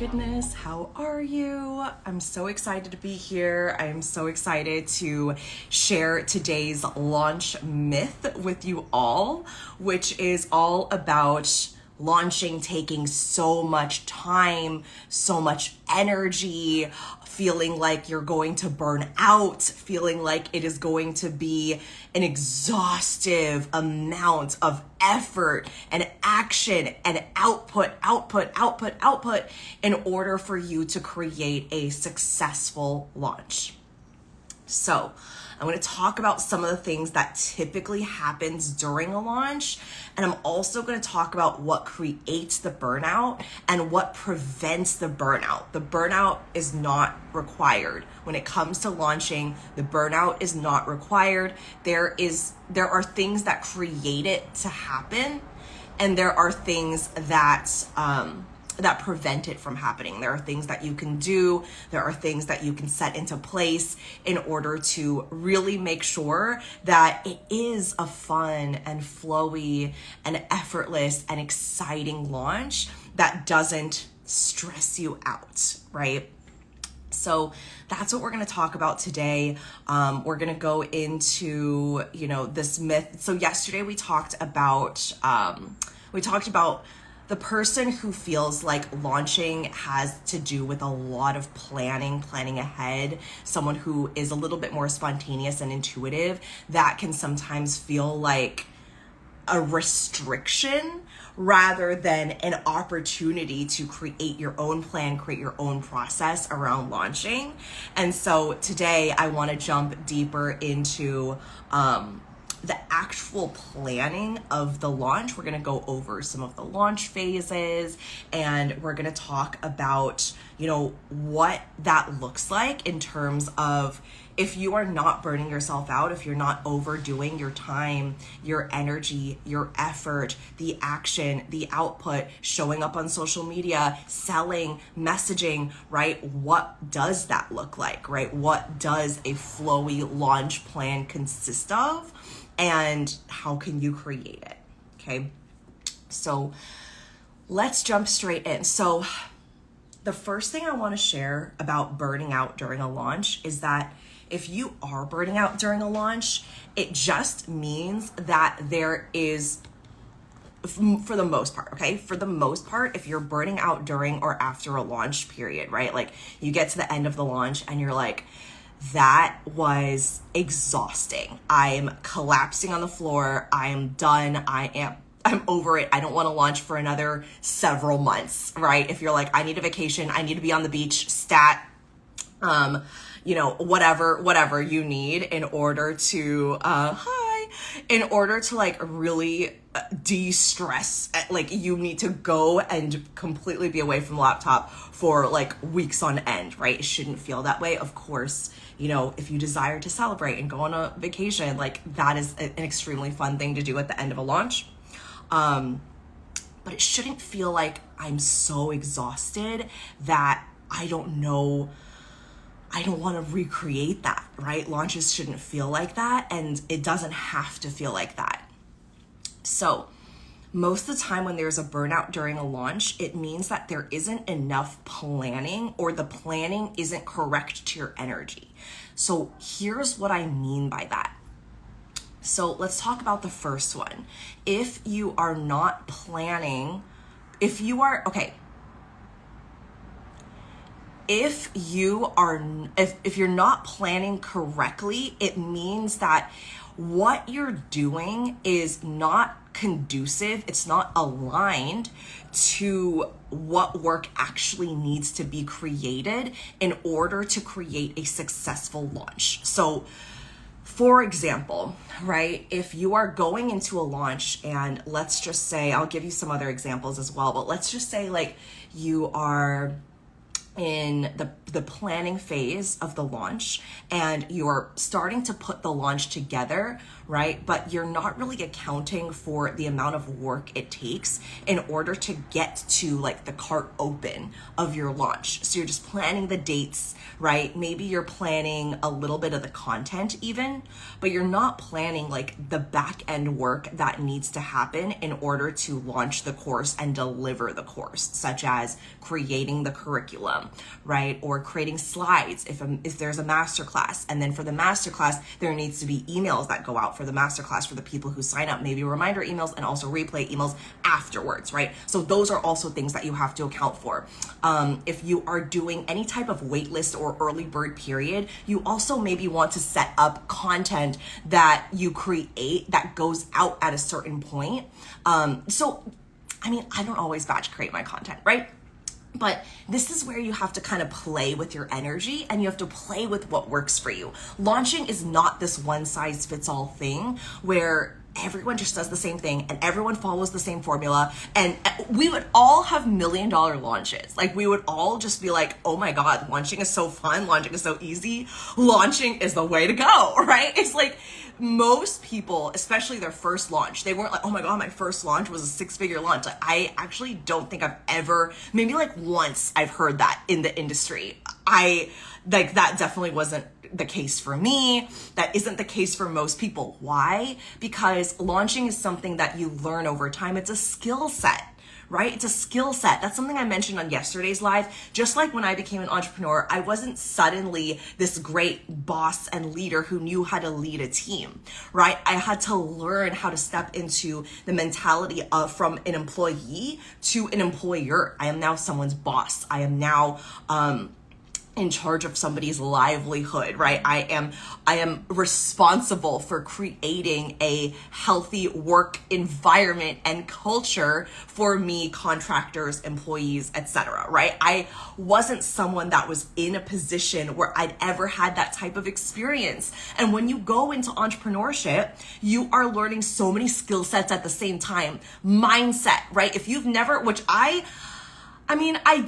goodness, how are you? I'm so excited to be here. I am so excited to share today's launch myth with you all, which is all about launching taking so much time, so much energy, feeling like you're going to burn out, feeling like it is going to be an exhaustive amount of effort and action and output in order for you to create a successful launch. So I'm going to talk about some of the things that typically happens during a launch. And I'm also going to talk about what creates the burnout and what prevents the burnout. The burnout is not required. When it comes to launching, the burnout is not required. There are things that create it to happen, and there are things that prevent it from happening. There are things that you can do. There are things that you can set into place in order to really make sure that it is a fun and flowy and effortless and exciting launch that doesn't stress you out, right? So that's what we're going to talk about today. We're going to go into, this myth. So yesterday we talked about the person who feels like launching has to do with a lot of planning ahead, someone who is a little bit more spontaneous and intuitive, that can sometimes feel like a restriction rather than an opportunity to create your own plan, create your own process around launching. And so today I want to jump deeper into the actual planning of the launch. We're going to go over some of the launch phases, and we're going to talk about, what that looks like in terms of if you are not burning yourself out, if you're not overdoing your time, your energy, your effort, the action, the output, showing up on social media, selling, messaging, right? What does that look like, right? What does a flowy launch plan consist of? And how can you create it? Okay. So let's jump straight in. So the first thing I want to share about burning out during a launch is that if you are burning out during a launch, it just means that there is, for the most part, okay? For the most part, if you're burning out during or after a launch period, right? Like you get to the end of the launch and you're like, that was exhausting. I'm collapsing on the floor. I am done. I'm over it. I don't want to launch for another several months, right? If you're like, I need a vacation, I need to be on the beach, whatever you need in order to, in order to like really de-stress, like you need to go and completely be away from the laptop for like weeks on end, right? It shouldn't feel that way. Of course, if you desire to celebrate and go on a vacation, like that is an extremely fun thing to do at the end of a launch. But it shouldn't feel like I'm so exhausted that I don't want to recreate that, right? Launches shouldn't feel like that, and it doesn't have to feel like that. So most of the time when there's a burnout during a launch, it means that there isn't enough planning, or the planning isn't correct to your energy. So here's what I mean by that. So let's talk about the first one. If you are not planning, if you're not planning correctly, it means that what you're doing is not conducive, it's not aligned to what work actually needs to be created in order to create a successful launch. So for example, right, if you are going into a launch, and let's just say, I'll give you some other examples as well, but let's just say like you are in the planning phase of the launch, and you're starting to put the launch together, right? But you're not really accounting for the amount of work it takes in order to get to like the cart open of your launch. So you're just planning the dates, right? Maybe you're planning a little bit of the content even, but you're not planning like the back end work that needs to happen in order to launch the course and deliver the course, such as creating the curriculum, right? Or creating slides if there's a masterclass. And then for the masterclass, there needs to be emails that go out for the masterclass for the people who sign up, maybe reminder emails and also replay emails afterwards, right? So those are also things that you have to account for. If you are doing any type of waitlist or early bird period, you also maybe want to set up content that you create that goes out at a certain point. So, I mean, I don't always batch create my content, right? But this is where you have to kind of play with your energy and you have to play with what works for you. Launching is not this one size fits all thing where everyone just does the same thing and everyone follows the same formula. And we would all have $1 million launches. Like we would all just be like, oh my God, launching is so fun. Launching is so easy. Launching is the way to go, right? It's like most people, especially their first launch, they weren't like, oh my God, my first launch was a 6-figure launch. Like, I actually don't think I've ever, maybe like once I've heard that in the industry. That definitely wasn't the case for me. That isn't the case for most people. Why? Because launching is something that you learn over time. It's a skill set, right? It's a skill set. That's something I mentioned on yesterday's live. Just like when I became an entrepreneur, I wasn't suddenly this great boss and leader who knew how to lead a team, right? I had to learn how to step into the mentality of from an employee to an employer. I am now someone's boss. I am now, in charge of somebody's livelihood, right? I am responsible for creating a healthy work environment and culture for me, contractors, employees, etc., right? I wasn't someone that was in a position where I'd ever had that type of experience. And when you go into entrepreneurship, you are learning so many skill sets at the same time. Mindset, right? If you've never, which I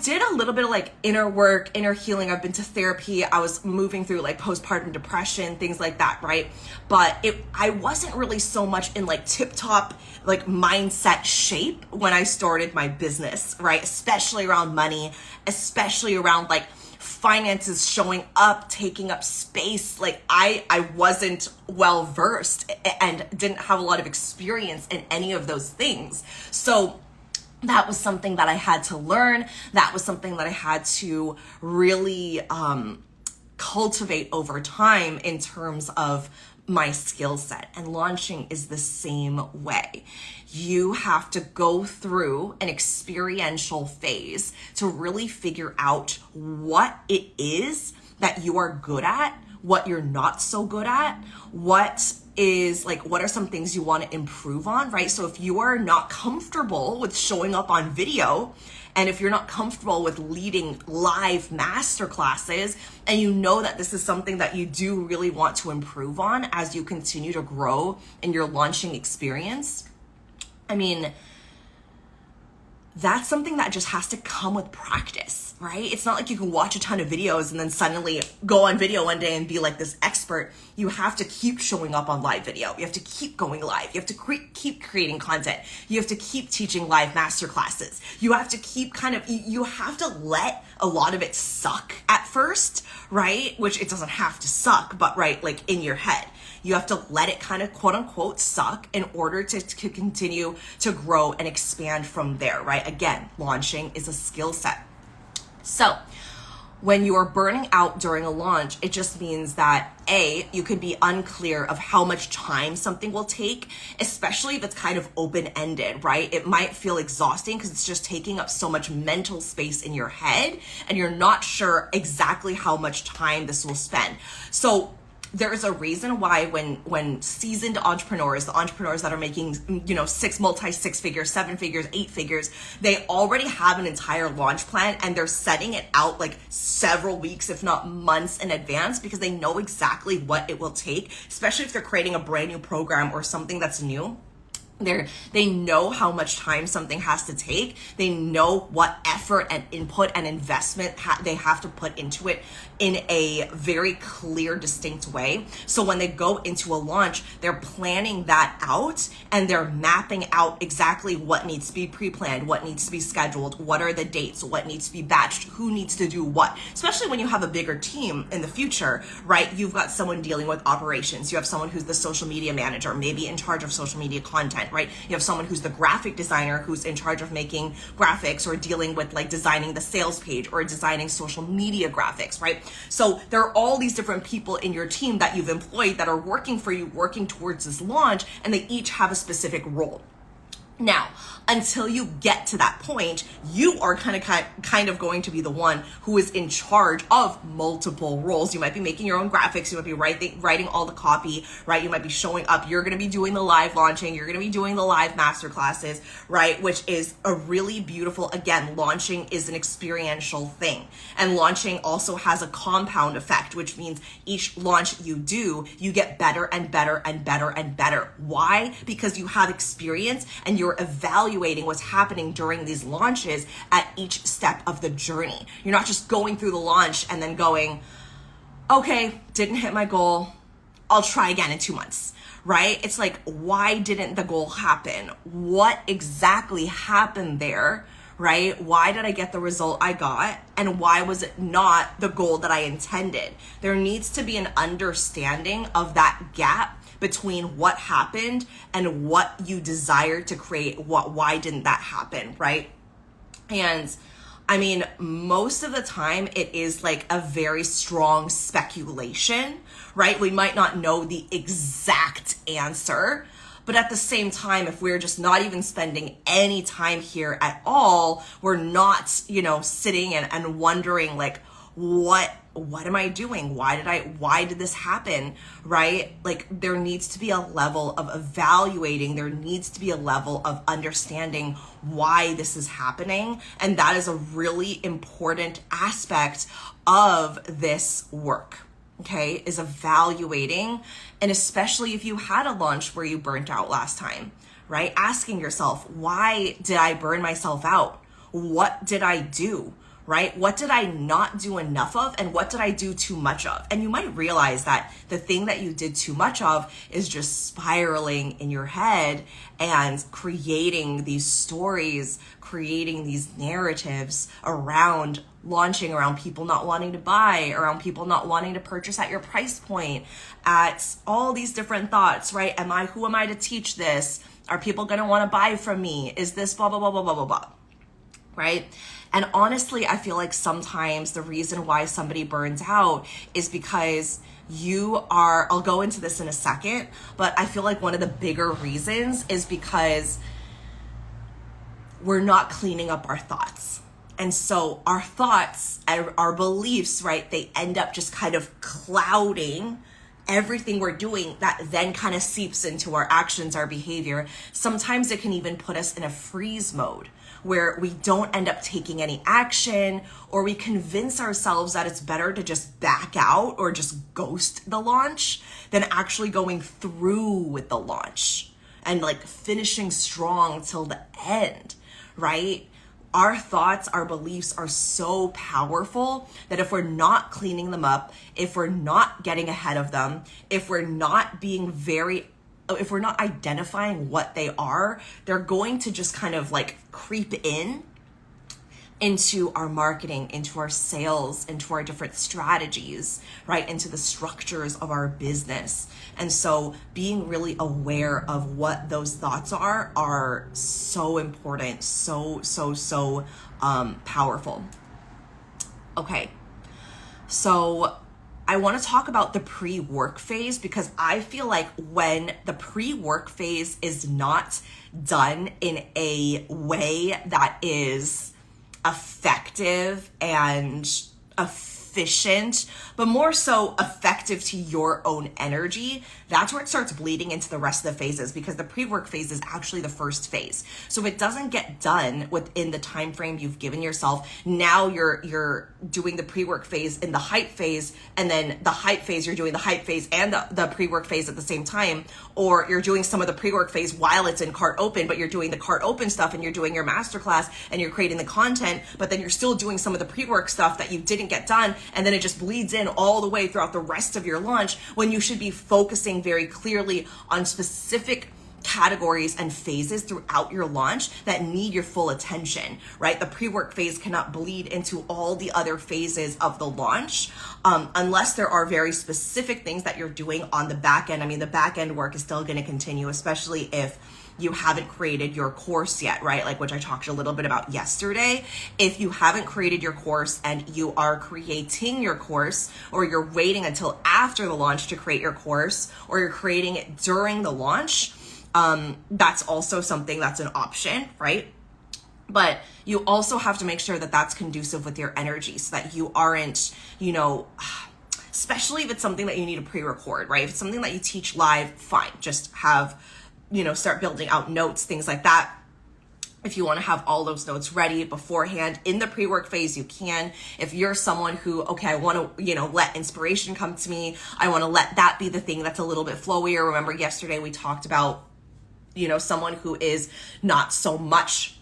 did a little bit of like inner work, inner healing. I've been to therapy. I was moving through like postpartum depression, things like that, right? But I wasn't really so much in like tip-top like mindset shape when I started my business, right? Especially around money, especially around like finances showing up, taking up space. Like I wasn't well versed and didn't have a lot of experience in any of those things. So that was something that I had to learn. That was something that I had to really cultivate over time in terms of my skill set. And launching is the same way. You have to go through an experiential phase to really figure out what it is that you are good at, what you're not so good at, what are some things you want to improve on, right? So if you are not comfortable with showing up on video, and if you're not comfortable with leading live masterclasses, and you know that this is something that you do really want to improve on as you continue to grow in your launching experience, that's something that just has to come with practice, right? It's not like you can watch a ton of videos and then suddenly go on video one day and be like this expert. You have to keep showing up on live video. You have to keep going live. You have to keep creating content. You have to keep teaching live masterclasses. You have to keep you have to let a lot of it suck at first, right? Which it doesn't have to suck, but right, like in your head. You have to let it kind of quote unquote suck in order to continue to grow and expand from there, right? Again, launching is a skill set. So when you are burning out during a launch, it just means that you could be unclear of how much time something will take, especially if it's kind of open-ended, right? It might feel exhausting because it's just taking up so much mental space in your head and you're not sure exactly how much time this will spend. So there is a reason why when seasoned entrepreneurs, the entrepreneurs that are making, six figures, 7 figures, 8 figures, they already have an entire launch plan and they're setting it out like several weeks, if not months in advance, because they know exactly what it will take, especially if they're creating a brand new program or something that's new. They know how much time something has to take. They know what effort and input and investment they have to put into it in a very clear, distinct way. So when they go into a launch, they're planning that out and they're mapping out exactly what needs to be pre-planned, what needs to be scheduled, what are the dates, what needs to be batched, who needs to do what. Especially when you have a bigger team in the future, right? You've got someone dealing with operations. You have someone who's the social media manager, maybe in charge of social media content, right? You have someone who's the graphic designer who's in charge of making graphics or dealing with like designing the sales page or designing social media graphics, right? So there are all these different people in your team that you've employed that are working for you, working towards this launch, and they each have a specific role. Now, until you get to that point, you are kind of going to be the one who is in charge of multiple roles. You might be making your own graphics. You might be writing all the copy, right? You might be showing up. You're going to be doing the live launching. You're going to be doing the live masterclasses, right? Which is a really beautiful, again, launching is an experiential thing. And launching also has a compound effect, which means each launch you do, you get better and better and better and better. Why? Because you have experience and you're evaluating what's happening during these launches at each step of the journey. You're not just going through the launch and then going, okay, didn't hit my goal, I'll try again in 2 months, right? It's like, why didn't the goal happen? What exactly happened there, right? Why did I get the result I got? And why was it not the goal that I intended? There needs to be an understanding of that gap between what happened and what you desire to create. Why didn't that happen, right? And I mean, most of the time it is like a very strong speculation, right? We might not know the exact answer, but at the same time, if we're just not even spending any time here at all, we're not, sitting and wondering like, what am I doing? Why did this happen? Right? Like there needs to be a level of evaluating. There needs to be a level of understanding why this is happening. And that is a really important aspect of this work. Okay, is evaluating. And especially if you had a launch where you burnt out last time, right? Asking yourself, why did I burn myself out? What did I do? Right? What did I not do enough of and what did I do too much of? And you might realize that the thing that you did too much of is just spiraling in your head and creating these stories, creating these narratives around launching, around people not wanting to buy, around people not wanting to purchase at your price point, at all these different thoughts, right? Who am I to teach this? Are people going to want to buy from me? Is this blah, blah, blah, blah, blah, blah, blah, right? And honestly, I feel like sometimes the reason why somebody burns out is because I'll go into this in a second, but I feel like one of the bigger reasons is because we're not cleaning up our thoughts. And so our thoughts and our beliefs, right, they end up just kind of clouding everything we're doing that then kind of seeps into our actions, our behavior. Sometimes it can even put us in a freeze mode where we don't end up taking any action, or we convince ourselves that it's better to just back out or just ghost the launch than actually going through with the launch and like finishing strong till the end, right? Our thoughts, our beliefs are so powerful that if we're not cleaning them up, if we're not getting ahead of them, if we're not identifying what they are, they're going to just kind of like creep into our marketing, into our sales, into our different strategies, right? Into the structures of our business. And so being really aware of what those thoughts are so important, so powerful. Okay, so I want to talk about the pre-work phase, because I feel like when the pre-work phase is not done in a way that is effective and efficient, efficient, but more so effective to your own energy, that's where it starts bleeding into the rest of the phases, because the pre-work phase is actually the first phase. So if it doesn't get done within the time frame you've given yourself, now you're doing the pre-work phase in the hype phase, and then the hype phase, you're doing the hype phase and the pre-work phase at the same time, or you're doing some of the pre-work phase while it's in cart open, but you're doing the cart open stuff and you're doing your masterclass and you're creating the content, but then you're still doing some of the pre-work stuff that you didn't get done, and then it just bleeds in all the way throughout the rest of your launch, when you should be focusing very clearly on specific categories and phases throughout your launch that need your full attention, right? The pre-work phase cannot bleed into all the other phases of the launch unless there are very specific things that you're doing on the back end. I mean, the back end work is still going to continue, especially if you haven't created your course yet, right? Like, which I talked a little bit about yesterday. If you haven't created your course and you are creating your course, or you're waiting until after the launch to create your course, or you're creating it during the launch, that's also something that's an option, right? But you also have to make sure that that's conducive with your energy, so that you aren't, especially if it's something that you need to pre-record, right? If it's something that you teach live, fine. Just have, start building out notes, things like that. If you want to have all those notes ready beforehand in the pre-work phase, you can. If you're someone who, okay, I want to, let inspiration come to me, I want to let that be the thing that's a little bit flowier. Remember yesterday we talked about, someone who is not so much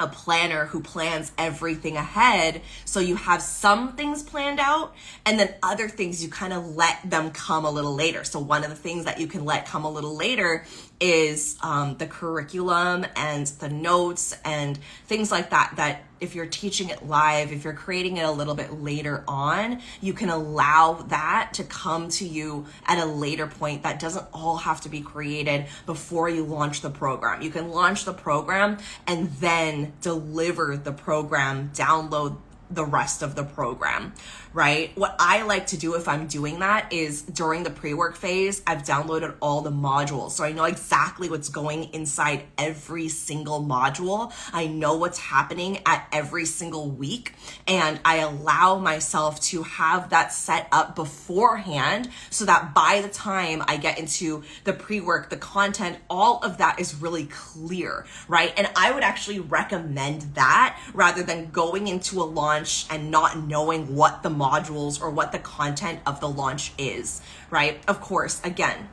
a planner, who plans everything ahead. So you have some things planned out, and then other things you kind of let them come a little later. So one of the things that you can let come a little later is the curriculum and the notes and things like that, that if you're teaching it live, if you're creating it a little bit later on, you can allow that to come to you at a later point. That doesn't all have to be created before you launch the program. You can launch the program and then deliver the program, download the rest of the program, right? What I like to do if I'm doing that is during the pre-work phase, I've downloaded all the modules. So I know exactly what's going inside every single module. I know what's happening at every single week. And I allow myself to have that set up beforehand, so that by the time I get into the pre-work, the content, all of that is really clear, right? And I would actually recommend that rather than going into a launch and not knowing what the modules or what the content of the launch is, right? Of course, again,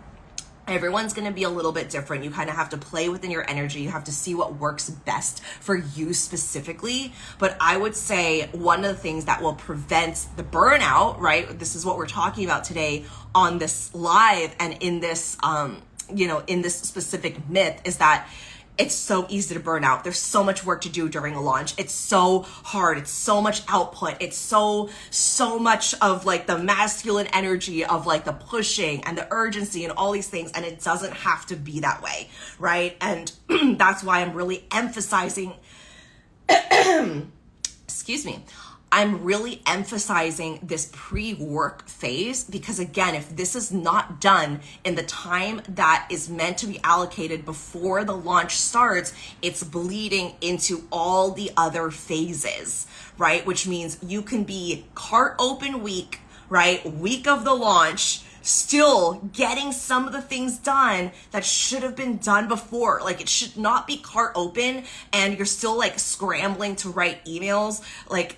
everyone's going to be a little bit different. You kind of have to play within your energy. You have to see what works best for you specifically. But I would say one of the things that will prevent the burnout, right? This is what we're talking about today on this live and in this, in this specific myth, is that it's so easy to burn out. There's so much work to do during a launch. It's so hard. It's so much output. It's so much of like the masculine energy of like the pushing and the urgency and all these things. And it doesn't have to be that way, right? And that's why I'm really emphasizing, excuse me, I'm really emphasizing this pre-work phase, because again, if this is not done in the time that is meant to be allocated before the launch starts, it's bleeding into all the other phases, right? Which means you can be cart open week, right? Week of the launch, still getting some of the things done that should have been done before. Like, it should not be cart open and you're still like scrambling to write emails, like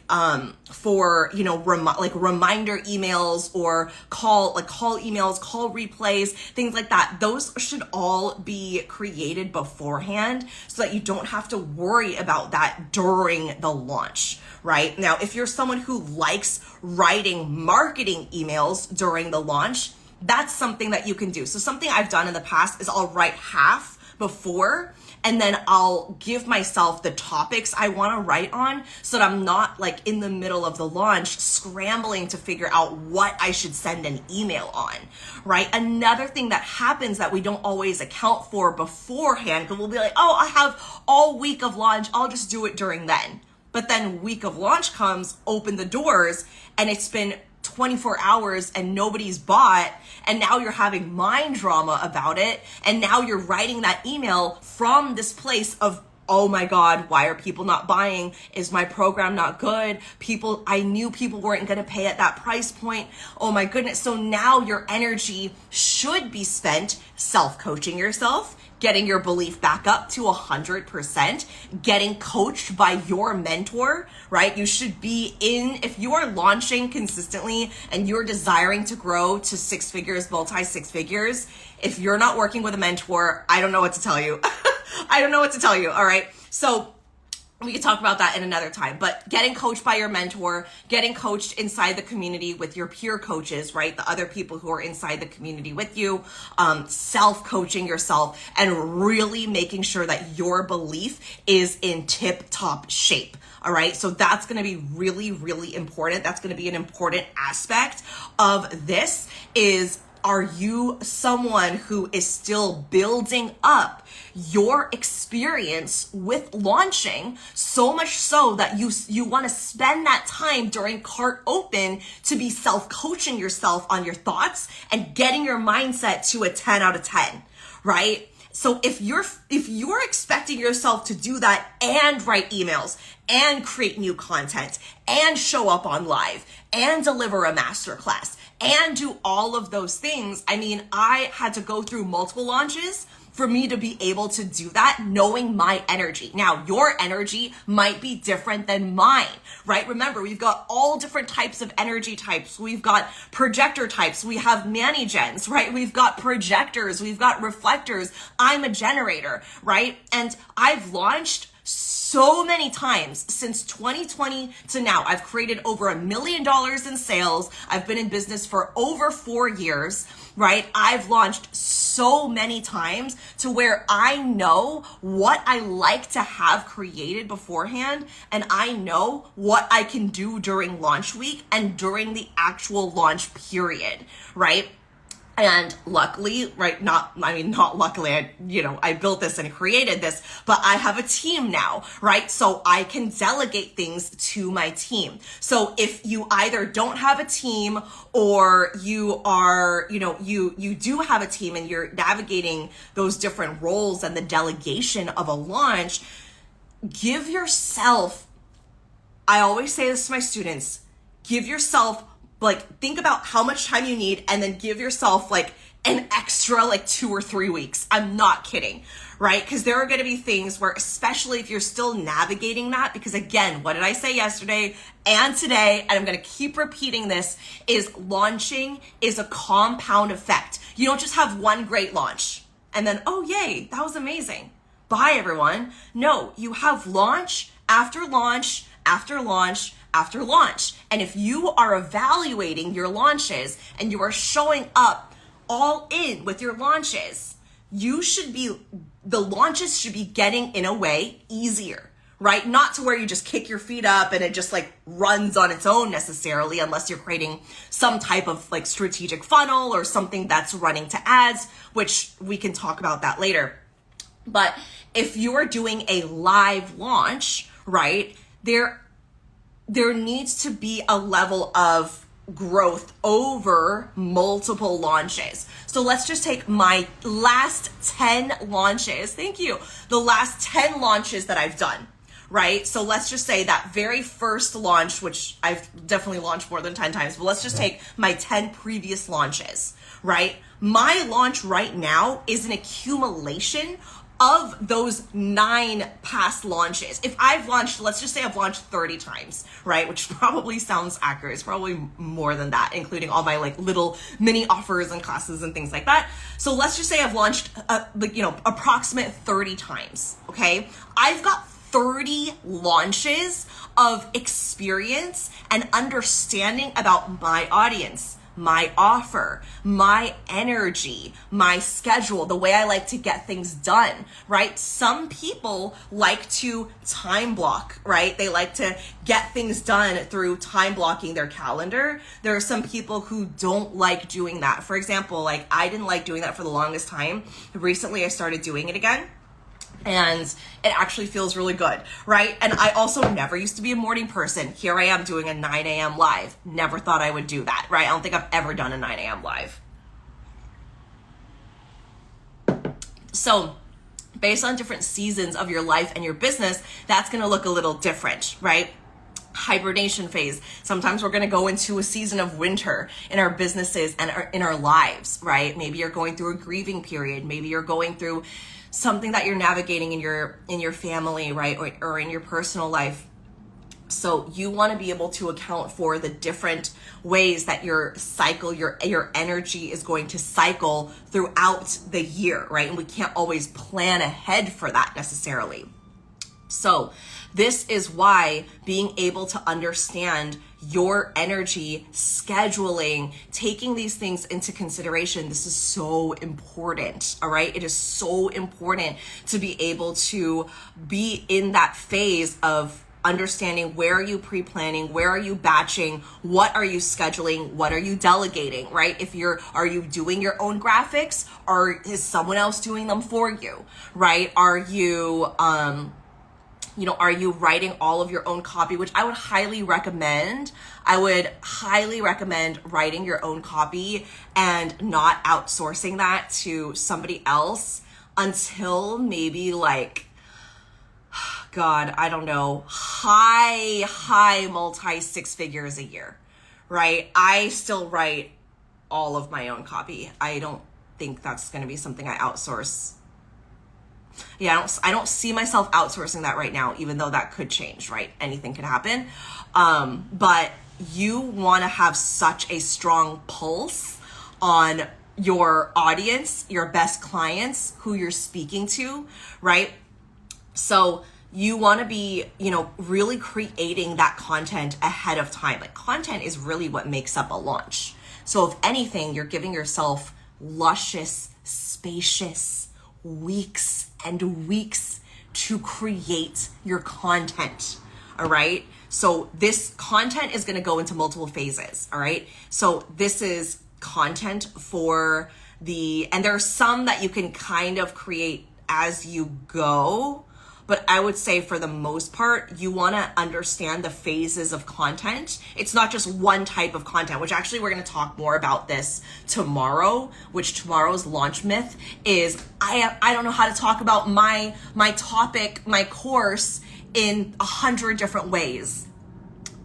for reminder emails or call emails, call replays, things like that. Those should all be created beforehand so that you don't have to worry about that during the launch, right? Now, if you're someone who likes writing marketing emails during the launch, that's something that you can do. So something I've done in the past is I'll write half before, and then I'll give myself the topics I want to write on, so that I'm not like in the middle of the launch scrambling to figure out what I should send an email on, right? Another thing that happens that we don't always account for beforehand, because we'll be like, oh, I have all week of launch, I'll just do it during then. But then week of launch comes, open the doors, and it's been 24 hours and nobody's bought, and now you're having mind drama about it, and now you're writing that email from this place of oh my God, why are people not buying? Is my program not good? I knew people weren't going to pay at that price point. Oh my goodness. So now your energy should be spent self-coaching yourself, getting your belief back up to 100%, getting coached by your mentor, right? You should be if you are launching consistently and you're desiring to grow to six figures, multi-six figures, if you're not working with a mentor, I don't know what to tell you. I don't know what to tell you. All right. So we can talk about that in another time, but getting coached by your mentor, getting coached inside the community with your peer coaches, right? The other people who are inside the community with you, self-coaching yourself and really making sure that your belief is in tip-top shape. All right. So that's going to be really, really important. That's going to be an important aspect of this is, are you someone who is still building up your experience with launching, so much so that you want to spend that time during cart open to be self-coaching yourself on your thoughts and getting your mindset to a 10 out of 10, right? So if you're expecting yourself to do that and write emails and create new content and show up on live and deliver a masterclass and do all of those things, I mean, I had to go through multiple launches for me to be able to do that, knowing my energy. Now, your energy might be different than mine, right? Remember, we've got all different types of energy types. We've got projector types. We have mani-gens, right? We've got projectors. We've got reflectors. I'm a generator, right? And I've launched so many times since 2020 to now. I've created over $1 million in sales. I've been in business for over 4 years, right? I've launched so many times to where I know what I like to have created beforehand, and I know what I can do during launch week and during the actual launch period, right? And luckily, right, not luckily, I built this and created this, but I have a team now, right? So I can delegate things to my team. So if you either don't have a team or you are, you do have a team and you're navigating those different roles and the delegation of a launch, give yourself, I always say this to my students, give yourself, think about how much time you need and then give yourself an extra 2 or 3 weeks. I'm not kidding, right? Because there are going to be things where, especially if you're still navigating that, because again, what did I say yesterday and today, and I'm going to keep repeating this, is launching is a compound effect. You don't just have one great launch and then, oh yay, that was amazing. Bye everyone. No, you have launch after launch after launch after launch. And if you are evaluating your launches and you are showing up all in with your launches, the launches should be getting, in a way, easier, right? Not to where you just kick your feet up and it just runs on its own necessarily, unless you're creating some type of strategic funnel or something that's running to ads, which we can talk about that later. But if you are doing a live launch, right, there needs to be a level of growth over multiple launches. So let's just take my last 10 launches. Thank you. The last 10 launches that I've done, right? So let's just say that very first launch, which I've definitely launched more than 10 times, but let's just take my 10 previous launches, right? My launch right now is an accumulation of those 9 past launches. If I've launched, let's just say I've launched 30 times, right? Which probably sounds accurate. It's probably more than that, including all my little mini offers and classes and things like that. So let's just say I've launched, approximate 30 times, okay? I've got 30 launches of experience and understanding about my audience, my offer, my energy, my schedule, the way I like to get things done, right? Some people like to time block, right? They like to get things done through time blocking their calendar. There are some people who don't like doing that. For example, I didn't like doing that for the longest time. Recently, I started doing it again. And it actually feels really good, right? And I also never used to be a morning person. Here I am doing a 9 a.m. live. Never thought I would do that, right? I don't think I've ever done a 9 a.m. live. So Based on different seasons of your life and your business, that's going to look a little different, right? Hibernation phase. Sometimes we're going to go into a season of winter in our businesses and in our lives, right? Maybe you're going through a grieving period. Maybe you're going through something that you're navigating in your family, right? Or in your personal life. So you want to be able to account for the different ways that your cycle, your energy is going to cycle throughout the year, right? And we can't always plan ahead for that necessarily. So this is why being able to understand your energy, scheduling, taking these things into consideration, this is so important, all right? It is so important to be able to be in that phase of understanding where are you pre-planning, where are you batching, what are you scheduling, what are you delegating, right? Are you doing your own graphics, or is someone else doing them for you, right? Are you writing all of your own copy, which I would highly recommend. I would highly recommend writing your own copy and not outsourcing that to somebody else until maybe God, I don't know, high multi 6 figures a year, right? I still write all of my own copy. I don't think that's going to be something I outsource. Yeah, I don't see myself outsourcing that right now, even though that could change, right? Anything could happen. But you want to have such a strong pulse on your audience, your best clients, who you're speaking to, right? So you want to be, really creating that content ahead of time. Like, content is really what makes up a launch. So if anything, you're giving yourself luscious, spacious weeks and weeks to create your content. All right. So this content is going to go into multiple phases. All right. So this is content for and there are some that you can kind of create as you go. But I would say for the most part, you want to understand the phases of content. It's not just one type of content, which actually we're going to talk more about this tomorrow, which tomorrow's launch myth is I don't know how to talk about my topic, my course in 100 different ways.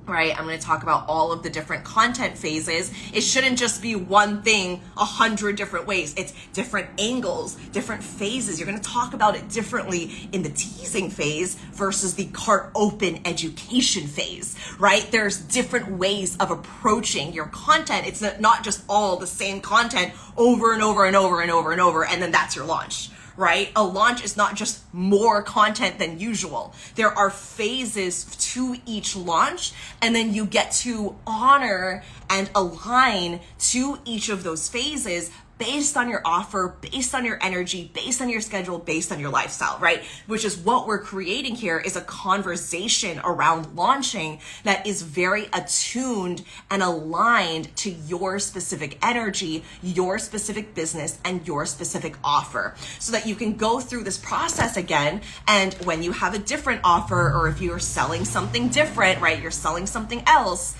Right? I'm going to talk about all of the different content phases. It shouldn't just be one thing 100 different ways. It's different angles, different phases. You're going to talk about it differently in the teasing phase versus the cart open education phase, right? There's different ways of approaching your content. It's not just all the same content over and over and over and over and over, and then that's your launch. Right? A launch is not just more content than usual. There are phases to each launch, and then you get to honor and align to each of those phases based on your offer, based on your energy, based on your schedule, based on your lifestyle, right? Which is what we're creating here, is a conversation around launching that is very attuned and aligned to your specific energy, your specific business, and your specific offer, so that you can go through this process again. And when you have a different offer, or if you're selling something different, right, you're selling something else,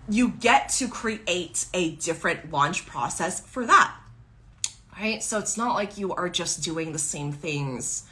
you get to create a different launch process for that, right? So it's not like you are just doing the same things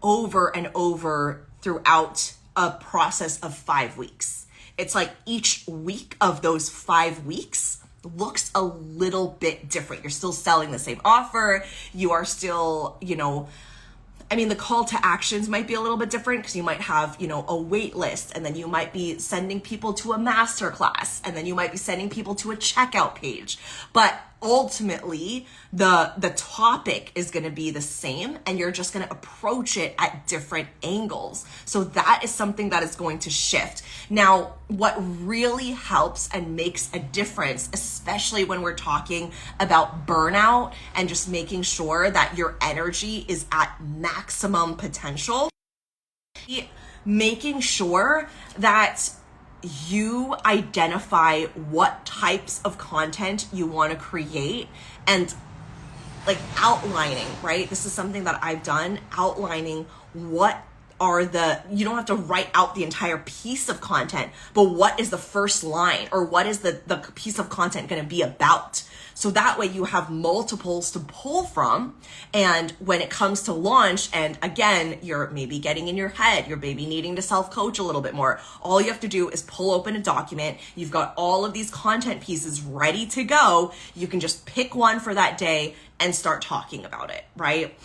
over and over throughout a process of 5 weeks. It's like each week of those 5 weeks looks a little bit different. You're still selling the same offer. You are still, the call to actions might be a little bit different, because you might have, a wait list, and then you might be sending people to a masterclass, and then you might be sending people to a checkout page. But ultimately, the topic is going to be the same, and you're just going to approach it at different angles. So that is something that is going to shift. Now, what really helps and makes a difference, especially when we're talking about burnout and just making sure that your energy is at maximum potential, making sure that you identify what types of content you want to create, and outlining, right? This is something that I've done, outlining what you don't have to write out the entire piece of content, but what is the first line, or what is the piece of content going to be about? So that way you have multiples to pull from. And when it comes to launch, and again, you're maybe getting in your head, you're maybe needing to self-coach a little bit more, all you have to do is pull open a document. You've got all of these content pieces ready to go. You can just pick one for that day and start talking about it, right?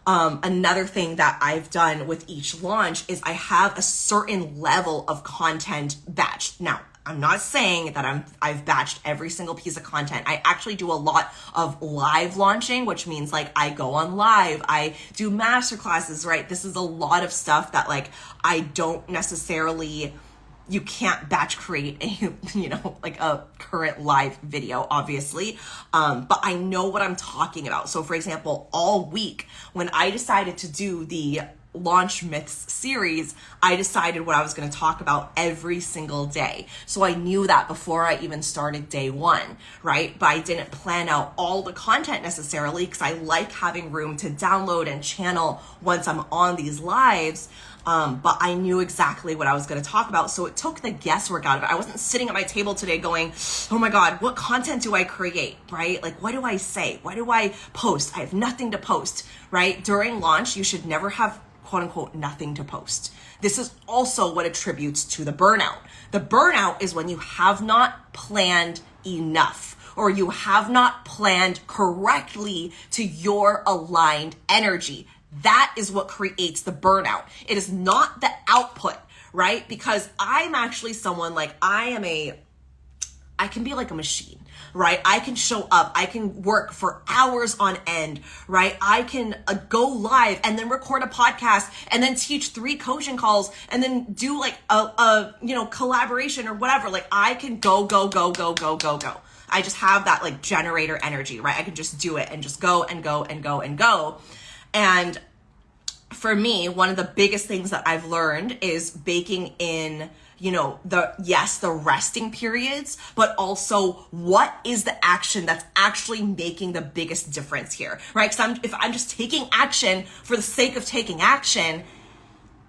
Another thing that I've done with each launch is I have a certain level of content batched. Now, I'm not saying that I've batched every single piece of content. I actually do a lot of live launching, which means like I go on live, I do masterclasses, right? This is a lot of stuff that like I don't necessarily, you can't batch create like a current live video, obviously. But I know what I'm talking about. So for example, all week when I decided to do the Launch Myths series, I decided what I was going to talk about every single day. So I knew that before I even started day one, right? But I didn't plan out all the content necessarily because I like having room to download and channel once I'm on these lives. But I knew exactly what I was going to talk about. So it took the guesswork out of it. I wasn't sitting at my table today going, oh my God, what content do I create, right? Like, what do I say? What do I post? I have nothing to post, right? During launch, you should never have quote unquote nothing to post. This is also what attributes to the burnout. The burnout is when you have not planned enough, or you have not planned correctly to your aligned energy. That is what creates the burnout. It is not the output, right? Because I'm actually someone like, I can be like a machine, right? I can show up, I can work for hours on end, right? I can go live and then record a podcast and then teach 3 coaching calls and then do like a collaboration or whatever. Like I can go. I just have that like generator energy, right? I can just do it and just go and go and go and go. And for me, one of the biggest things that I've learned is baking in, the resting periods, but also what is the action that's actually making the biggest difference here, right? Because if I'm just taking action for the sake of taking action,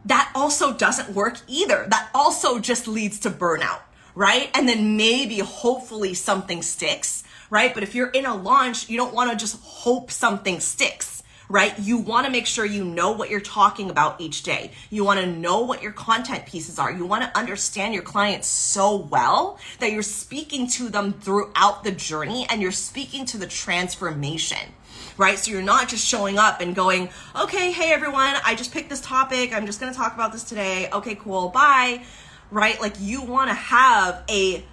that also doesn't work either. That also just leads to burnout, right? And then maybe, hopefully something sticks, right? But if you're in a launch, you don't want to just hope something sticks. Right? You want to make sure you know what you're talking about each day. You want to know what your content pieces are. You want to understand your clients so well that you're speaking to them throughout the journey and you're speaking to the transformation, right? So you're not just showing up and going, okay, hey everyone, I just picked this topic. I'm just going to talk about this today. Okay, cool. Bye. Right? Like you want to have a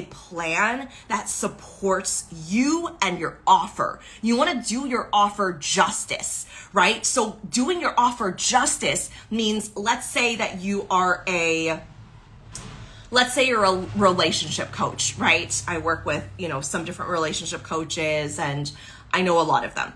plan that supports you and your offer. You want to do your offer justice, right? So doing your offer justice means, let's say you're a relationship coach, right? I work with, some different relationship coaches and I know a lot of them.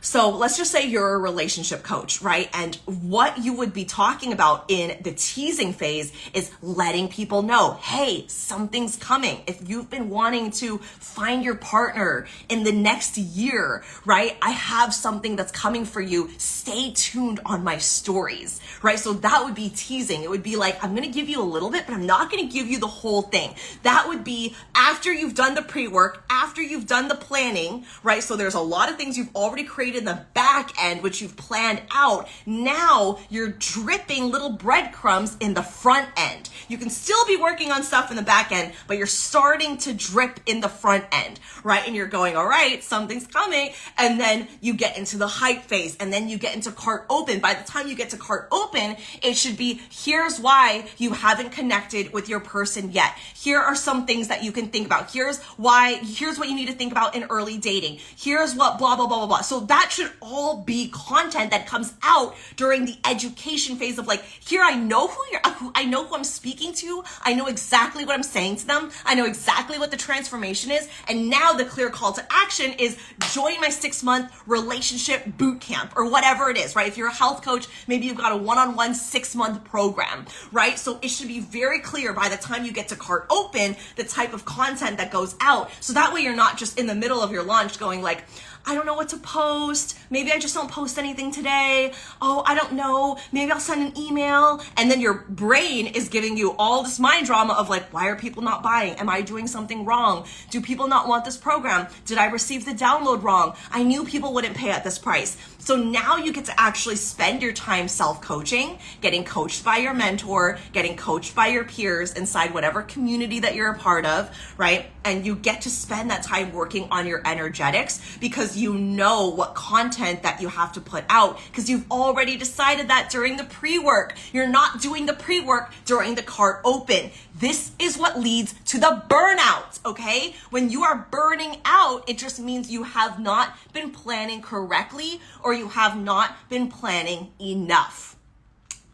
So let's just say you're a relationship coach, right? And what you would be talking about in the teasing phase is letting people know, hey, something's coming. If you've been wanting to find your partner in the next year, right? I have something that's coming for you. Stay tuned on my stories, right? So that would be teasing. It would be like, I'm going to give you a little bit, but I'm not going to give you the whole thing. That would be after you've done the pre-work, after you've done the planning, right? So there's a lot of things you've already created in the back end, which you've planned out. Now you're dripping little breadcrumbs in the front end. You can still be working on stuff in the back end, but you're starting to drip in the front end, right? And you're going, all right, something's coming. And then you get into the hype phase and then you get into cart open. By the time you get to cart open, it should be, here's why you haven't connected with your person yet. Here are some things that you can think about. Here's what you need to think about in early dating. Here's what blah, blah, blah, blah, blah. So that should all be content that comes out during the education phase of like, here, I know who I'm speaking to. I know exactly what I'm saying to them. I know exactly what the transformation is. And now the clear call to action is join my 6-month relationship boot camp or whatever it is, right? If you're a health coach, maybe you've got a one-on-one 6-month program, right? So it should be very clear by the time you get to cart open, the type of content that goes out. So that way you're not just in the middle of your launch going like, I don't know what to post. Maybe I just don't post anything today. Oh, I don't know. Maybe I'll send an email. And then your brain is giving you all this mind drama of like, why are people not buying? Am I doing something wrong? Do people not want this program? Did I receive the download wrong? I knew people wouldn't pay at this price. So now you get to actually spend your time self-coaching, getting coached by your mentor, getting coached by your peers inside whatever community that you're a part of, right? And you get to spend that time working on your energetics because you know what content that you have to put out because you've already decided that during the pre-work. You're not doing the pre-work during the cart open. This is what leads to the burnout, okay? When you are burning out, it just means you have not been planning correctly or you have not been planning enough.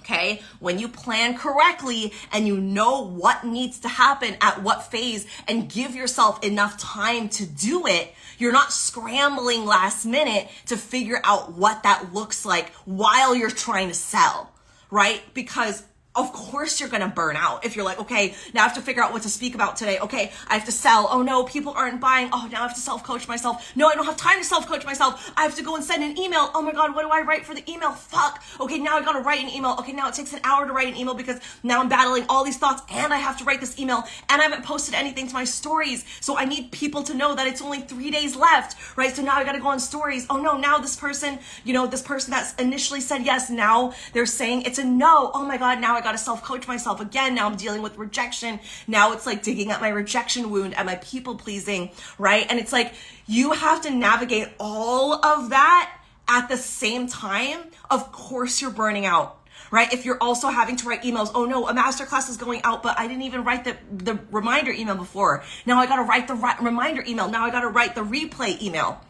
Okay, when you plan correctly and you know what needs to happen at what phase and give yourself enough time to do it, you're not scrambling last minute to figure out what that looks like while you're trying to sell, right? Because of course you're gonna burn out if you're like, okay, now I have to figure out what to speak about today. Okay, I have to sell. Oh no, people aren't buying. Oh, now I have to self-coach myself. No, I don't have time to self-coach myself. I have to go and send an email. Oh my God, what do I write for the email? Fuck. Okay, now I gotta write an email. Okay, now it takes an hour to write an email because now I'm battling all these thoughts and I have to write this email and I haven't posted anything to my stories. So I need people to know that it's only 3 days left, right? So now I gotta go on stories. Oh no, now this person, this person that's initially said yes, now they're saying it's a no. Oh my God, now I gotta self-coach myself again. Now I'm dealing with rejection. Now it's like digging at my rejection wound and my people pleasing, right? And it's like you have to navigate all of that at the same time. Of course you're burning out, right? If you're also having to write emails, oh no, a masterclass is going out, but I didn't even write the reminder email before. Now I got to write the reminder email. Now I got to write the replay email,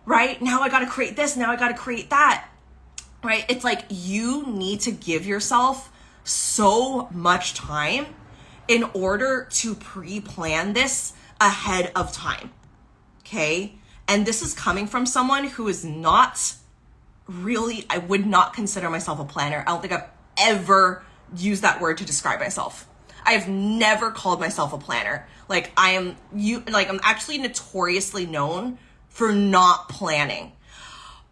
right? Now I got to create this. Now I got to create that, right? It's like you need to give yourself so much time in order to pre-plan this ahead of time, okay? And this is coming from someone who is not really, I would not consider myself a planner. I don't think I've ever used that word to describe myself. I've never called myself a planner. I'm actually notoriously known for not planning.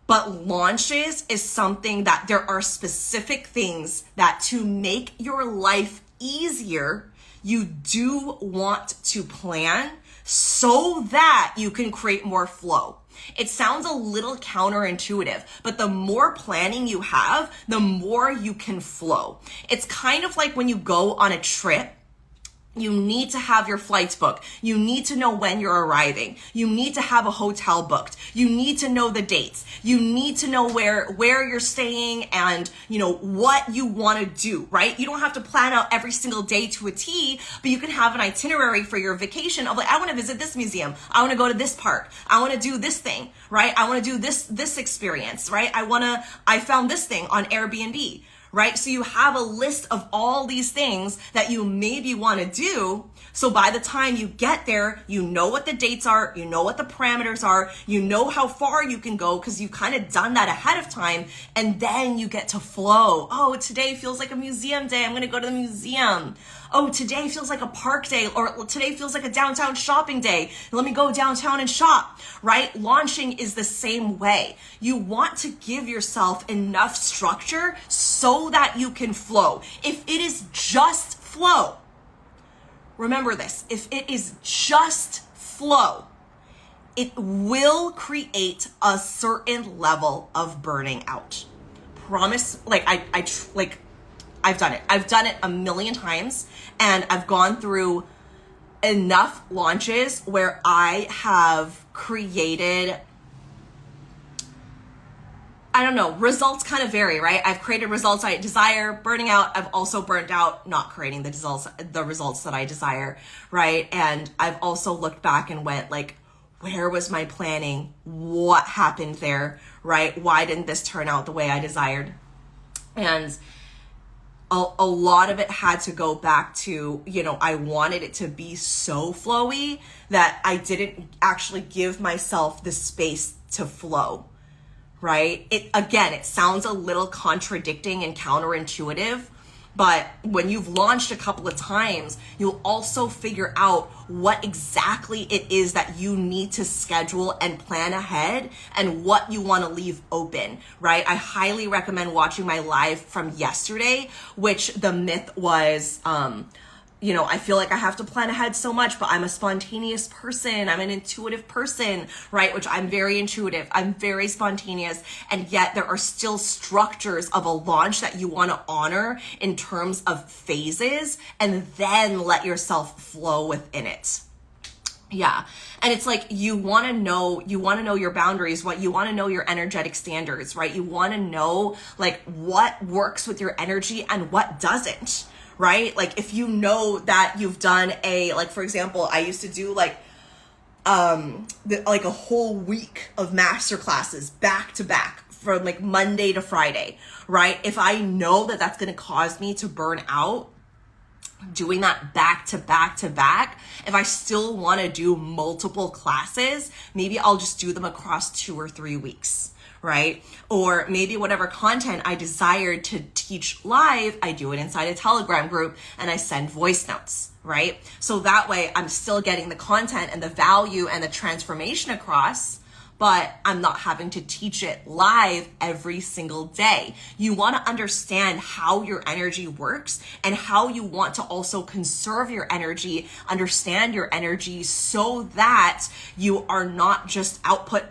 But launches is something that there are specific things that to make your life easier, you do want to plan so that you can create more flow. It sounds a little counterintuitive, but the more planning you have, the more you can flow. It's kind of like when you go on a trip. You need to have your flights booked. You need to know when you're arriving. You need to have a hotel booked. You need to know the dates. You need to know where you're staying and, what you want to do, right? You don't have to plan out every single day to a T, but you can have an itinerary for your vacation of I want to visit this museum. I want to go to this park. I want to do this thing, right? I want to do this experience, right? I found this thing on Airbnb. Right? So you have a list of all these things that you maybe want to do. So by the time you get there, you know what the dates are, you know what the parameters are, you know how far you can go because you've kind of done that ahead of time. And then you get to flow. Oh, today feels like a museum day. I'm going to go to the museum. Oh, today feels like a park day, or today feels like a downtown shopping day. Let me go downtown and shop, right? Launching is the same way. You want to give yourself enough structure so that you can flow. If it is just flow, remember this, if it is just flow, it will create a certain level of burning out. Promise, I've done it. I've done it a million times, and I've gone through enough launches where I have created, results kind of vary, right? I've created results I desire, burning out. I've also burnt out not creating the results that I desire, right? And I've also looked back and went where was my planning? What happened there, right? Why didn't this turn out the way I desired? And a lot of it had to go back to, I wanted it to be so flowy that I didn't actually give myself the space to flow, right? It sounds a little contradicting and counterintuitive, But when you've launched a couple of times, you'll also figure out what exactly it is that you need to schedule and plan ahead and what you want to leave open, right? I highly recommend watching my live from yesterday, which the myth was, I feel like I have to plan ahead so much, but I'm a spontaneous person. I'm an intuitive person, right? Which I'm very intuitive. I'm very spontaneous. And yet there are still structures of a launch that you want to honor in terms of phases, and then let yourself flow within it. Yeah. And it's like, you want to know your boundaries, you want to know your energetic standards, right? You want to know like what works with your energy and what doesn't. Right? Like if you know that you've done for example, I used to do like a whole week of master classes back to back from like Monday to Friday, right? If I know that that's going to cause me to burn out, doing that back to back to back, if I still want to do multiple classes, maybe I'll just do them across 2 or 3 weeks. Right? Or maybe whatever content I desired to teach live, I do it inside a Telegram group and I send voice notes, right? So that way I'm still getting the content and the value and the transformation across, but I'm not having to teach it live every single day. You want to understand how your energy works and how you want to also conserve your energy, understand your energy so that you are not just output,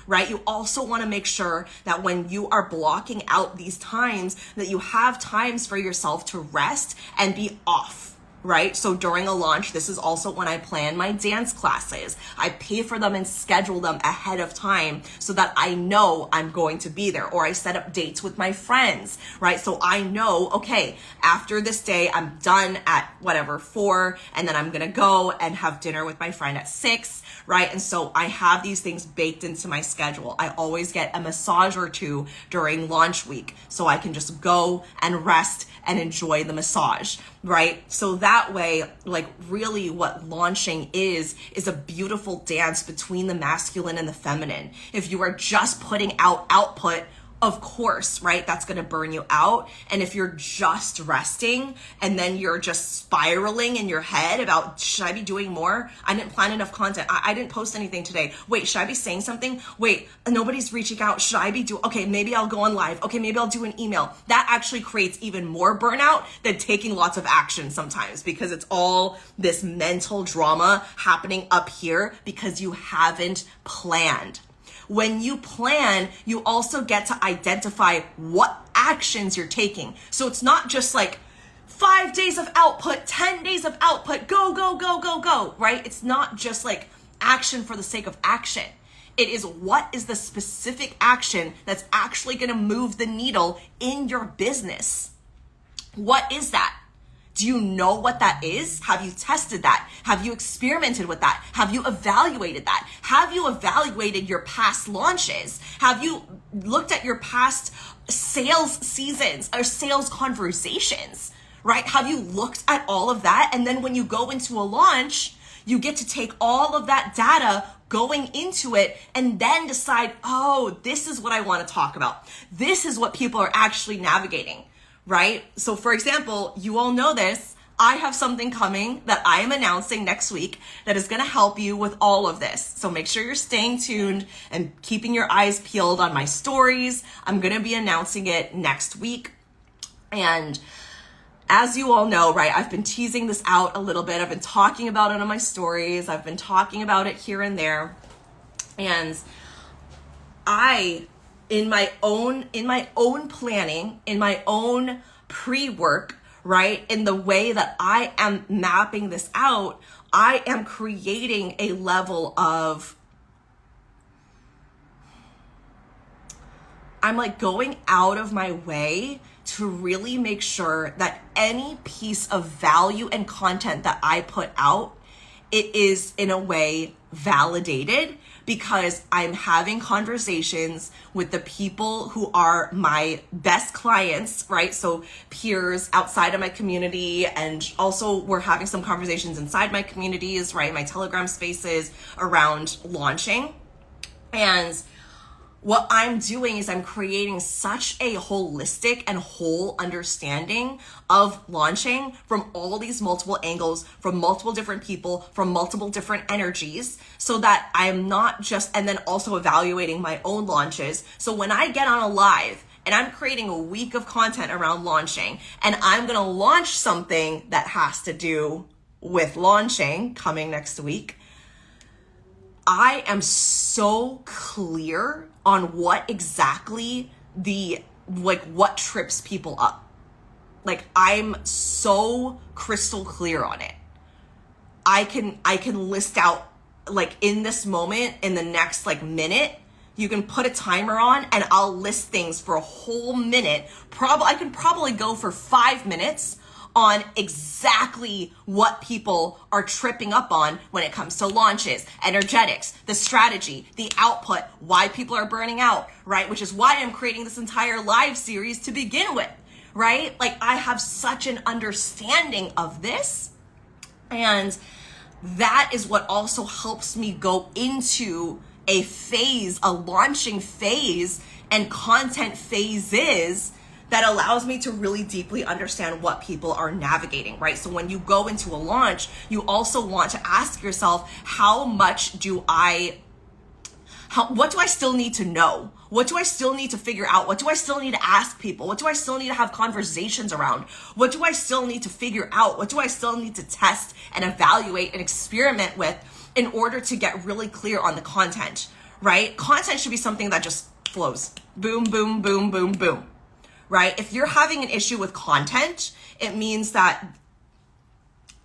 right? You also want to make sure that when you are blocking out these times, that you have times for yourself to rest and be off. Right? So during a launch, this is also when I plan my dance classes. I pay for them and schedule them ahead of time so that I know I'm going to be there. Or I set up dates with my friends, right? So I know, okay, after this day, I'm done at 4, and then I'm going to go and have dinner with my friend at 6, right? And so I have these things baked into my schedule. I always get a massage or 2 during launch week so I can just go and rest and enjoy the massage, right? So that way, like really what launching is a beautiful dance between the masculine and the feminine. If you are just putting out output, of course, right? That's going to burn you out. And if you're just resting and then you're just spiraling in your head about, should I be doing more? I didn't plan enough content. I didn't post anything today. Wait, should I be saying something? Wait, nobody's reaching out. Should I be okay, maybe I'll go on live. Okay, maybe I'll do an email. That actually creates even more burnout than taking lots of action sometimes, because it's all this mental drama happening up here because you haven't planned. When you plan, you also get to identify what actions you're taking. So it's not just like 5 days of output, 10 days of output, go, right? It's not just like action for the sake of action. It is, what is the specific action that's actually going to move the needle in your business? What is that? Do you know what that is? Have you tested that? Have you experimented with that? Have you evaluated that? Have you evaluated your past launches? Have you looked at your past sales seasons or sales conversations, right? Have you looked at all of that? And then when you go into a launch, you get to take all of that data going into it and then decide, oh, this is what I want to talk about. This is what people are actually navigating. Right? So for example, you all know this, I have something coming that I am announcing next week that is going to help you with all of this. So make sure you're staying tuned and keeping your eyes peeled on my stories. I'm going to be announcing it next week. And as you all know, right, I've been teasing this out a little bit. I've been talking about it on my stories. I've been talking about it here and there. And in my own planning, in my own pre-work, right, in the way that I am mapping this out, I am creating a level of, I'm like going out of my way to really make sure that any piece of value and content that I put out, it is in a way validated, because I'm having conversations with the people who are my best clients, right? So peers outside of my community, and also we're having some conversations inside my communities, right? My Telegram spaces around launching. And what I'm doing is I'm creating such a holistic and whole understanding of launching from all these multiple angles, from multiple different people, from multiple different energies, so that I'm not just, and then also evaluating my own launches. So when I get on a live and I'm creating a week of content around launching, and I'm gonna launch something that has to do with launching coming next week, I am so clear on what exactly what trips people up. Like, I'm so crystal clear on it. I can list out, like, in this moment, in the next minute, you can put a timer on and I'll list things for a whole minute. I can probably go for 5 minutes on exactly what people are tripping up on when it comes to launches, energetics, the strategy, the output, why people are burning out, right? Which is why I'm creating this entire live series to begin with, right? Like, I have such an understanding of this, and that is what also helps me go into a launching phase and content phases that allows me to really deeply understand what people are navigating, right? So when you go into a launch, you also want to ask yourself, what do I still need to know? What do I still need to figure out? What do I still need to ask people? What do I still need to have conversations around? What do I still need to figure out? What do I still need to test and evaluate and experiment with in order to get really clear on the content, right? Content should be something that just flows. Boom, boom, boom, boom, boom. Right? If you're having an issue with content, it means that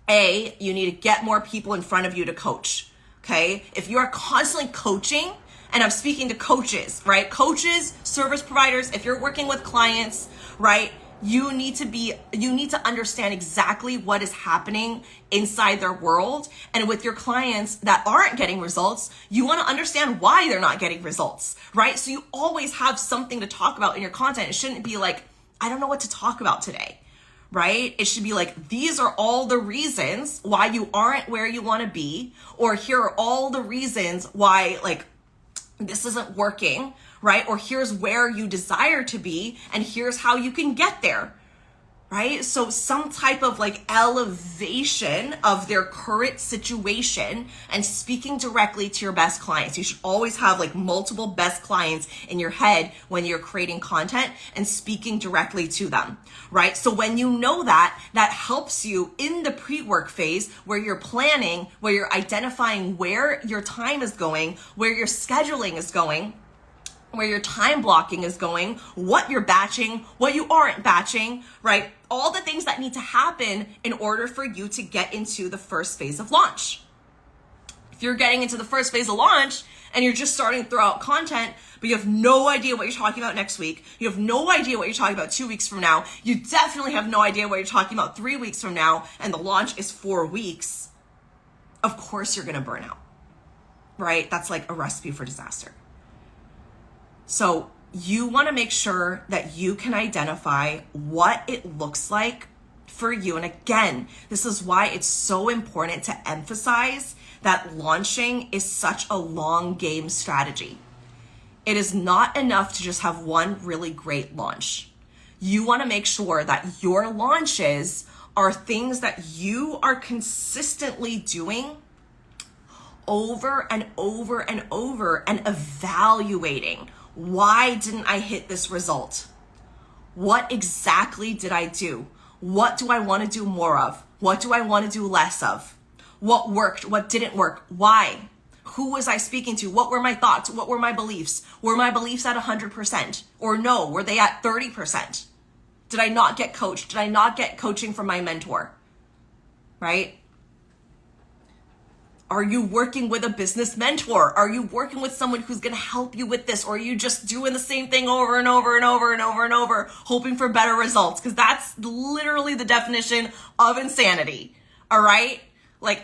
you need to get more people in front of you to coach. Okay? If you are constantly coaching, and I'm speaking to coaches, right? Coaches, service providers, if you're working with clients, right? You need to understand exactly what is happening inside their world. And with your clients that aren't getting results, you want to understand why they're not getting results, right? So you always have something to talk about in your content. It shouldn't be like, I don't know what to talk about today, right? It should be like, these are all the reasons why you aren't where you want to be, or here are all the reasons why, like, this isn't working, right? Or here's where you desire to be, and here's how you can get there, right? So some type of elevation of their current situation and speaking directly to your best clients. You should always have multiple best clients in your head when you're creating content and speaking directly to them, right? So when you know that helps you in the pre-work phase where you're planning, where you're identifying where your time is going, where your scheduling is going, where your time blocking is going, what you're batching, what you aren't batching, right? All the things that need to happen in order for you to get into the first phase of launch. If you're getting into the first phase of launch and you're just starting to throw out content, but you have no idea what you're talking about next week, you have no idea what you're talking about 2 weeks from now, you definitely have no idea what you're talking about 3 weeks from now, and the launch is 4 weeks, of course you're gonna burn out, right? That's like a recipe for disaster. So you want to make sure that you can identify what it looks like for you. And again, this is why it's so important to emphasize that launching is such a long game strategy. It is not enough to just have one really great launch. You want to make sure that your launches are things that you are consistently doing over and over and over and evaluating. Why didn't I hit this result? What exactly did I do? What do I want to do more of? What do I want to do less of? What worked? What didn't work? Why? Who was I speaking to? What were my thoughts? What were my beliefs? Were my beliefs at 100%? Or no, were they at 30%? Did I not get coached? Did I not get coaching from my mentor? Right? Are you working with a business mentor? Are you working with someone who's going to help you with this? Or are you just doing the same thing over and over and over and over and over, hoping for better results? Because that's literally the definition of insanity. All right?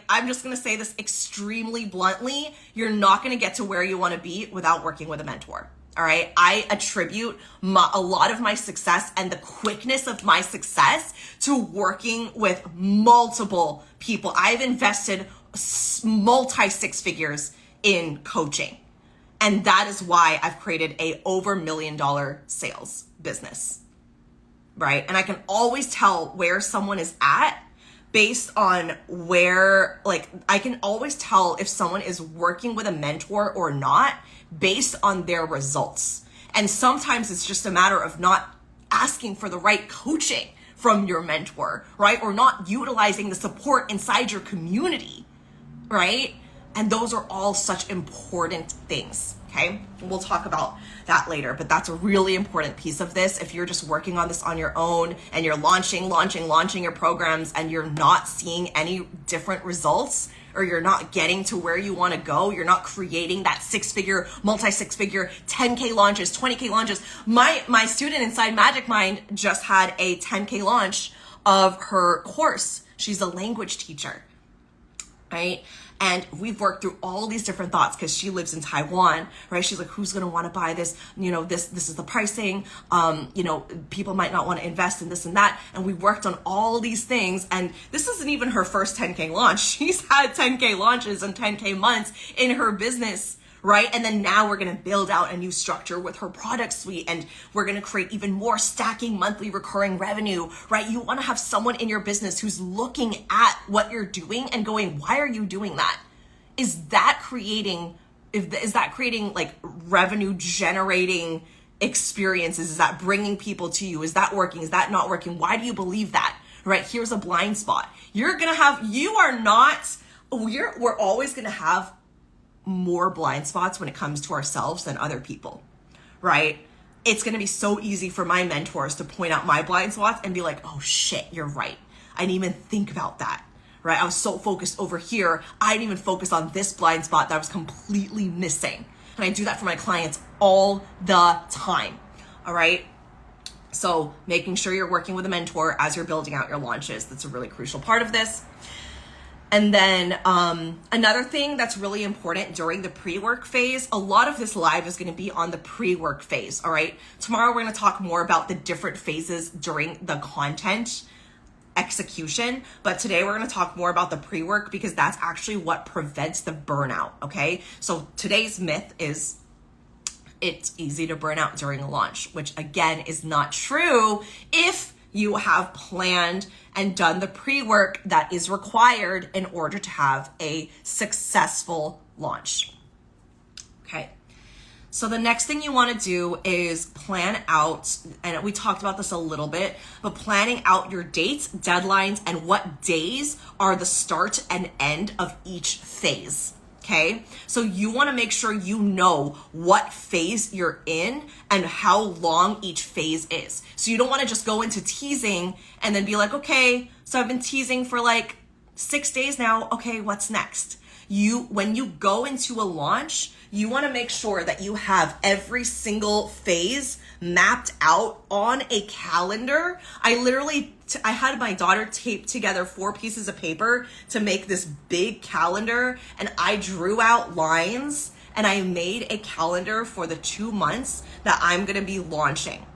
I'm just going to say this extremely bluntly. You're not going to get to where you want to be without working with a mentor. All right. I attribute a lot of my success and the quickness of my success to working with multiple people. I've invested multi 6 figures in coaching. And that is why I've created a over $1 million sales business, right? And I can always tell where someone is at based on where, like, I can always tell if someone is working with a mentor or not based on their results. And sometimes it's just a matter of not asking for the right coaching from your mentor, right? Or not utilizing the support inside your community, right? And those are all such important things, okay? We'll talk about that later, but that's a really important piece of this. If you're just working on this on your own and you're launching your programs and you're not seeing any different results, or you're not getting to where you want to go, you're not creating that six-figure, multi-six-figure, 10K launches, 20K launches. My student inside Magic Mind just had a 10K launch of her course. She's a language teacher, right? And we've worked through all these different thoughts because she lives in Taiwan, right? She's like, who's going to want to buy this? You know, this is the pricing. You know, people might not want to invest in this and that. And we worked on all these things. And this isn't even her first 10K launch. She's had 10K launches and 10K months in her business, right? And then now we're going to build out a new structure with her product suite, and we're going to create even more stacking monthly recurring revenue, right? You want to have someone in your business who's looking at what you're doing and going, why are you doing that? Is that creating like revenue generating experiences? Is that bringing people to you? Is that working? Is that not working? Why do you believe that? Right? Here's a blind spot. We're always going to have more blind spots when it comes to ourselves than other people, right? It's going to be so easy for my mentors to point out my blind spots and be like, oh shit, you're right. I didn't even think about that, right? I was so focused over here. I didn't even focus on this blind spot that I was completely missing. And I do that for my clients all the time, all right? So making sure you're working with a mentor as you're building out your launches, that's a really crucial part of this. And then another thing that's really important during the pre-work phase, a lot of this live is going to be on the pre-work phase, all right? Tomorrow we're going to talk more about the different phases during the content execution, but today we're going to talk more about the pre-work because that's actually what prevents the burnout, okay? So today's myth is it's easy to burn out during a launch, which again is not true if you have planned and done the pre-work that is required in order to have a successful launch. Okay. So the next thing you want to do is plan out, and we talked about this a little bit, but planning out your dates, deadlines, and what days are the start and end of each phase. Okay, so you want to make sure you know what phase you're in and how long each phase is. So you don't want to just go into teasing and then be like, okay, so I've been teasing for like 6 days now. Okay, what's next? When you go into a launch, you want to make sure that you have every single phase mapped out on a calendar. I had my daughter tape together 4 pieces of paper to make this big calendar, and I drew out lines and I made a calendar for the 2 months that I'm going to be launching.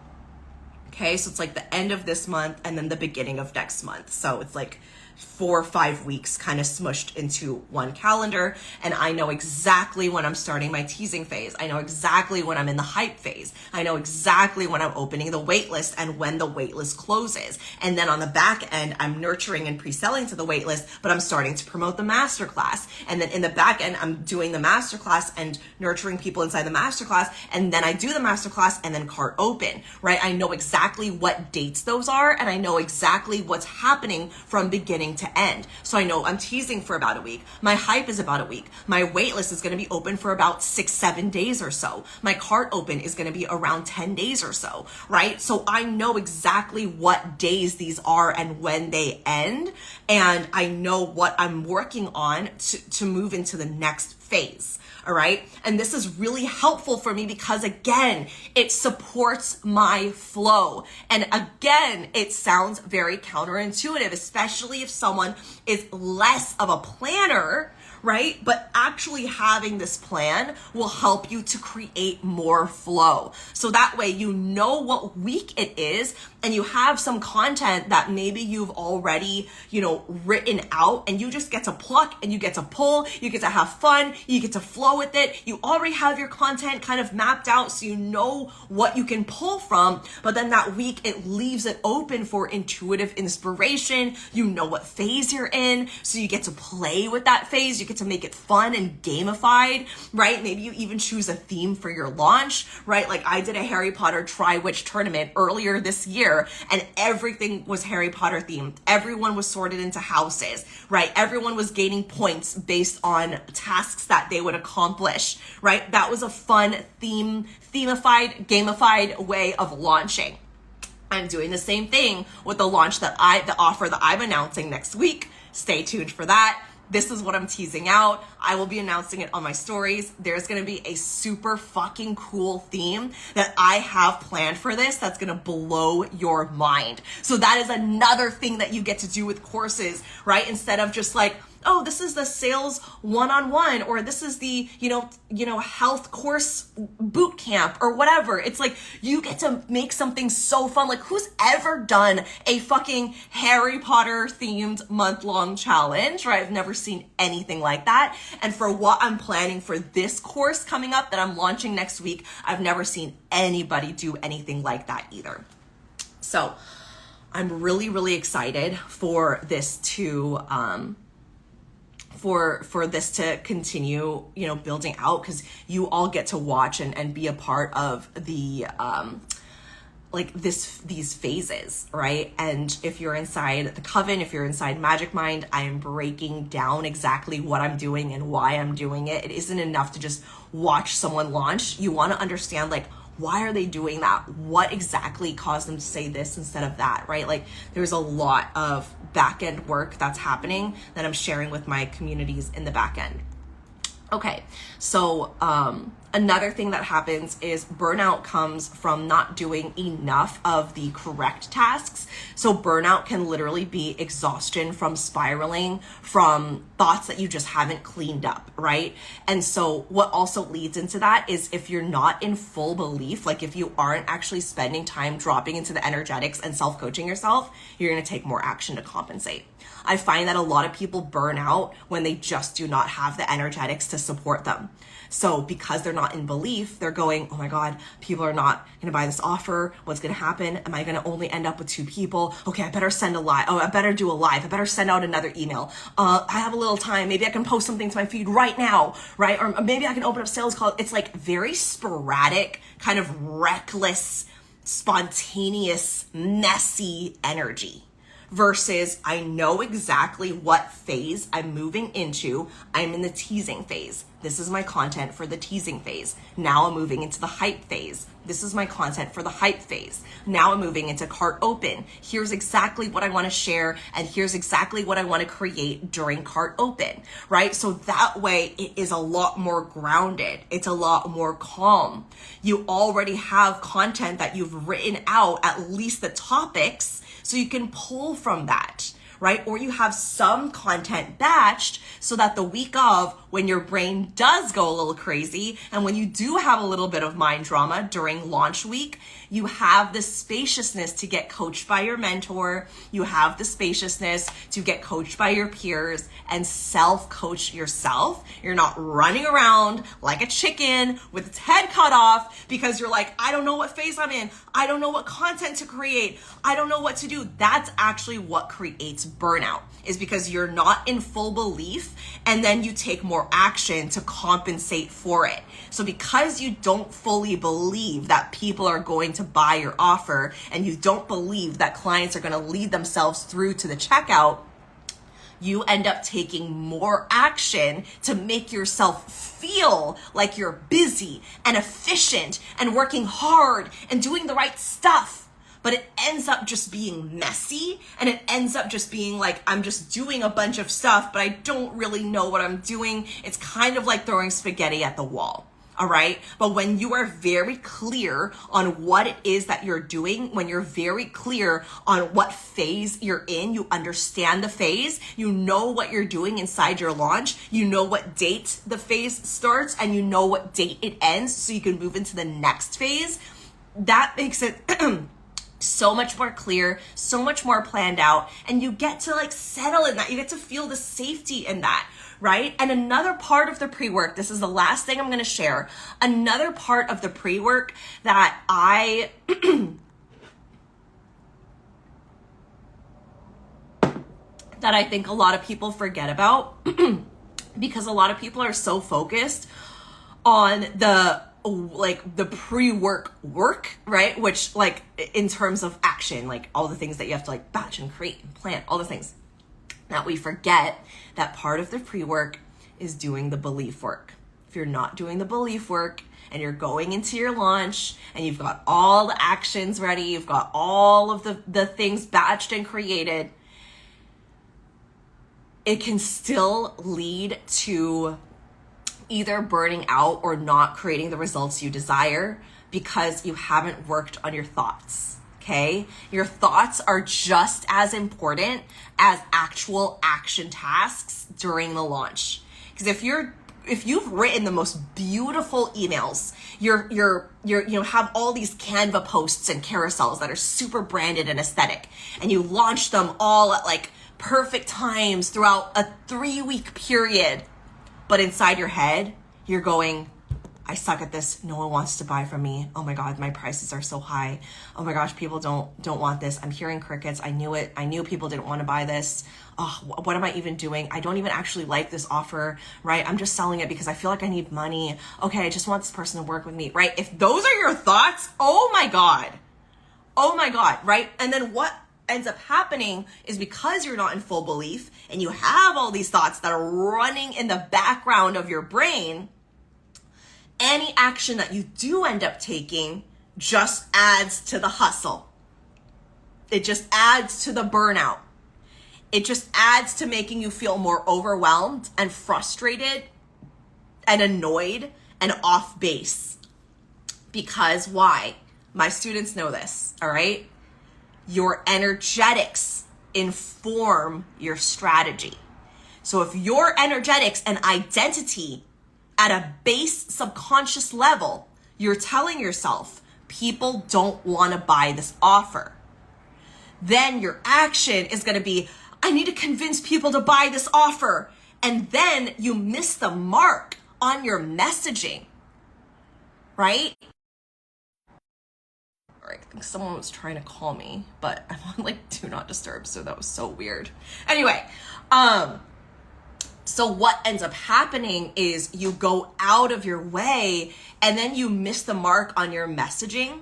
Okay, so it's like the end of this month and then the beginning of next month. So it's like 4 or 5 weeks kind of smushed into one calendar. And I know exactly when I'm starting my teasing phase. I know exactly when I'm in the hype phase. I know exactly when I'm opening the waitlist and when the waitlist closes. And then on the back end, I'm nurturing and pre-selling to the waitlist, but I'm starting to promote the masterclass. And then in the back end, I'm doing the masterclass and nurturing people inside the masterclass. And then I do the masterclass and then cart open, right? I know exactly what dates those are, and I know exactly what's happening from beginning to end. So I know I'm teasing for about a week. My hype is about a week. My waitlist is going to be open for about 6-7 days or so. My cart open is going to be around 10 days or so, right? So I know exactly what days these are and when they end, and I know what I'm working on to move into the next phase. All right. And this is really helpful for me because again, it supports my flow. And again, it sounds very counterintuitive, especially if someone is less of a planner, right? But actually having this plan will help you to create more flow. So that way you know what week it is, and you have some content that maybe you've already, written out, and you just get to pluck and you get to pull, you get to have fun, you get to flow with it. You already have your content kind of mapped out, so you know what you can pull from, but then that week it leaves it open for intuitive inspiration. You know what phase you're in, so you get to play with that phase. You get to make it fun and gamified, right? Maybe you even choose a theme for your launch, right? Like I did a Harry Potter Try Witch tournament earlier this year, and everything was Harry Potter themed. Everyone was sorted into houses, right? Everyone was gaining points based on tasks that they would accomplish, right? That was a fun themified, gamified way of launching. I'm doing the same thing with the offer that I'm announcing next week. Stay tuned for that. This is what I'm teasing out. I will be announcing it on my stories. There's gonna be a super fucking cool theme that I have planned for this that's gonna blow your mind. So that is another thing that you get to do with courses, right? Instead of just like, oh, this is the sales one-on-one, or this is the, health course boot camp or whatever. It's like, you get to make something so fun. Like, who's ever done a fucking Harry Potter themed month-long challenge, right? I've never seen anything like that. And for what I'm planning for this course coming up that I'm launching next week, I've never seen anybody do anything like that either. So I'm really, really excited for this to, for this to continue, building out, because you all get to watch and be a part of the, these phases, right? And if you're inside the Coven, if you're inside Magic Mind, I am breaking down exactly what I'm doing and why I'm doing it. It isn't enough to just watch someone launch. You want to understand, why are they doing that? What exactly caused them to say this instead of that, right? Like, there's a lot of back end work that's happening that I'm sharing with my communities in the back end. Okay, so another thing that happens is burnout comes from not doing enough of the correct tasks. So burnout can literally be exhaustion from spiraling from thoughts that you just haven't cleaned up, right? And so what also leads into that is if you're not in full belief, like if you aren't actually spending time dropping into the energetics and self-coaching yourself, you're going to take more action to compensate. I find that a lot of people burn out when they just do not have the energetics to support them. So because they're not in belief, they're going, oh my God, people are not going to buy this offer. What's going to happen? Am I going to only end up with 2 people? Okay, I better send a live. Oh, I better do a live. I better send out another email. I have a little time. Maybe I can post something to my feed right now, right? Or maybe I can open up sales calls. It's like very sporadic, kind of reckless, spontaneous, messy energy. Versus I know exactly what phase I'm moving into. I'm in the teasing phase. This is my content for the teasing phase. Now I'm moving into the hype phase. This is my content for the hype phase. Now I'm moving into cart open. Here's exactly what I want to share, and here's exactly what I want to create during cart open, right? So that way it is a lot more grounded. It's a lot more calm. You already have content that you've written out, at least the topics, so you can pull from that, right? Or you have some content batched so that the week of, when your brain does go a little crazy and when you do have a little bit of mind drama during launch week, you have the spaciousness to get coached by your mentor. You have the spaciousness to get coached by your peers and self-coach yourself. You're not running around like a chicken with its head cut off because you're like, I don't know what phase I'm in. I don't know what content to create. I don't know what to do. That's actually what creates burnout, is because you're not in full belief and then you take more action to compensate for it. So because you don't fully believe that people are going to buy your offer and you don't believe that clients are going to lead themselves through to the checkout, you end up taking more action to make yourself feel like you're busy and efficient and working hard and doing the right stuff. But it ends up just being messy, and it ends up just being like, I'm just doing a bunch of stuff, but I don't really know what I'm doing. It's kind of like throwing spaghetti at the wall. All right. But when you are very clear on what it is that you're doing, when you're very clear on what phase you're in, you understand the phase, you know what you're doing inside your launch, you know what date the phase starts, and you know what date it ends, so you can move into the next phase. That makes it so much more clear, so much more planned out, and you get to like settle in that. You get to feel the safety in that, right? And another part of the pre-work, this is the last thing I'm going to share. Another part of the pre-work that I that I think a lot of people forget about because a lot of people are so focused on the pre-work work, right? Which like in terms of action, like all the things that you have to like batch and create and plan, all the things that we forget that part of the pre-work is doing the belief work. If you're not doing the belief work and you're going into your launch and you've got all the actions ready, you've got all of the things batched and created, it can still lead to either burning out or not creating the results you desire because you haven't worked on your thoughts, okay? Your thoughts are just as important as actual action tasks during the launch. Because if you've written the most beautiful emails, you have all these Canva posts and carousels that are super branded and aesthetic, and you launch them all at like perfect times throughout a 3-week period, but inside your head, you're going, I suck at this. No one wants to buy from me. Oh my God, my prices are so high. Oh my gosh, people don't want this. I'm hearing crickets. I knew it. I knew people didn't want to buy this. Oh, what am I even doing? I don't even actually like this offer, right? I'm just selling it because I feel like I need money. Okay, I just want this person to work with me, right? If those are your thoughts, oh my God, right? And then what ends up happening is because you're not in full belief and you have all these thoughts that are running in the background of your brain, any action that you do end up taking just adds to the hustle. It just adds to the burnout. It just adds to making you feel more overwhelmed and frustrated and annoyed and off base. Because why? My students know this, all right? Your energetics inform your strategy. So if your energetics and identity at a base subconscious level, you're telling yourself, people don't want to buy this offer, then your action is going to be, I need to convince people to buy this offer. And then you miss the mark on your messaging, right? All right, I think someone was trying to call me, but I'm on like do not disturb, so that was so weird. Anyway, so what ends up happening is you go out of your way and then you miss the mark on your messaging.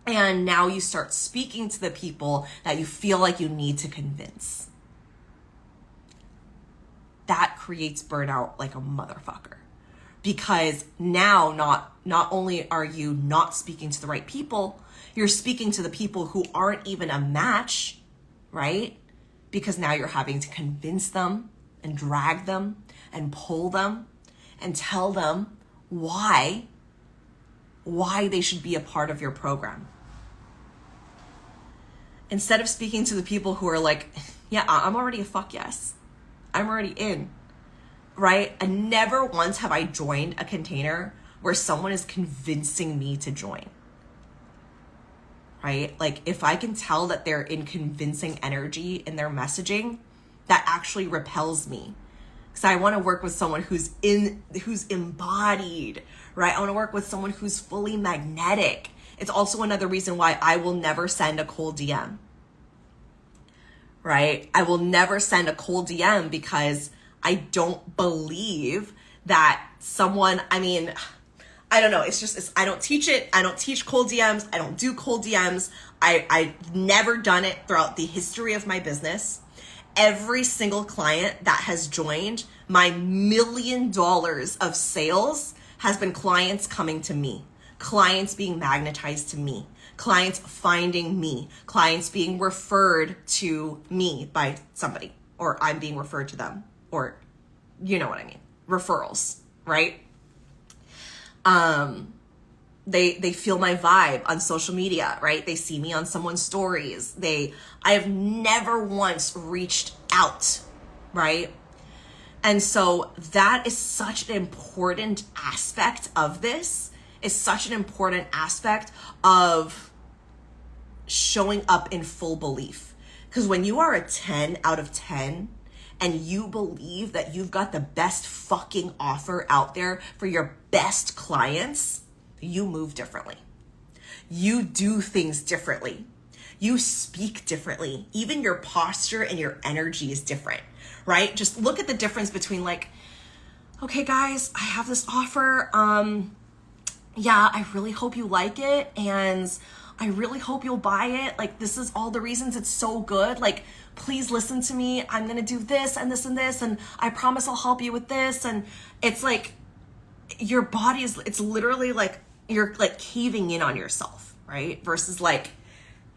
And now you start speaking to the people that you feel like you need to convince. That creates burnout like a motherfucker. Because now not only are you not speaking to the right people, you're speaking to the people who aren't even a match, right? Because now you're having to convince them and drag them and pull them and tell them why they should be a part of your program. Instead of speaking to the people who are like, yeah, I'm already a fuck yes. I'm already in, right? And never once have I joined a container where someone is convincing me to join, right? Like if I can tell that they're in convincing energy in their messaging, that actually repels me. Because I want to work with someone who's embodied, right? I want to work with someone who's fully magnetic. It's also another reason why I will never send a cold DM, right? I will never send a cold DM because I don't believe that someone, I don't know. I don't teach it. I don't teach cold DMs. I don't do cold DMs. I've never done it throughout the history of my business. Every single client that has joined my $1 million of sales has been clients coming to me, clients being magnetized to me, clients finding me, clients being referred to me by somebody, or I'm being referred to them, or you know what I mean, referrals, right? They feel my vibe on social media, right? They see me on someone's stories. I have never once reached out, right? And so that is such an important aspect of this, is such an important aspect of showing up in full belief. Because when you are a 10 out of 10 and you believe that you've got the best fucking offer out there for your best clients, you move differently. You do things differently. You speak differently. Even your posture and your energy is different, right? Just look at the difference between like, okay guys, I have this offer. Yeah, I really hope you like it. And I really hope you'll buy it. Like, this is all the reasons it's so good. Like, please listen to me. I'm going to do this and this and this. And I promise I'll help you with this. And it's like, your body is, it's literally like, you're like caving in on yourself, right? Versus like,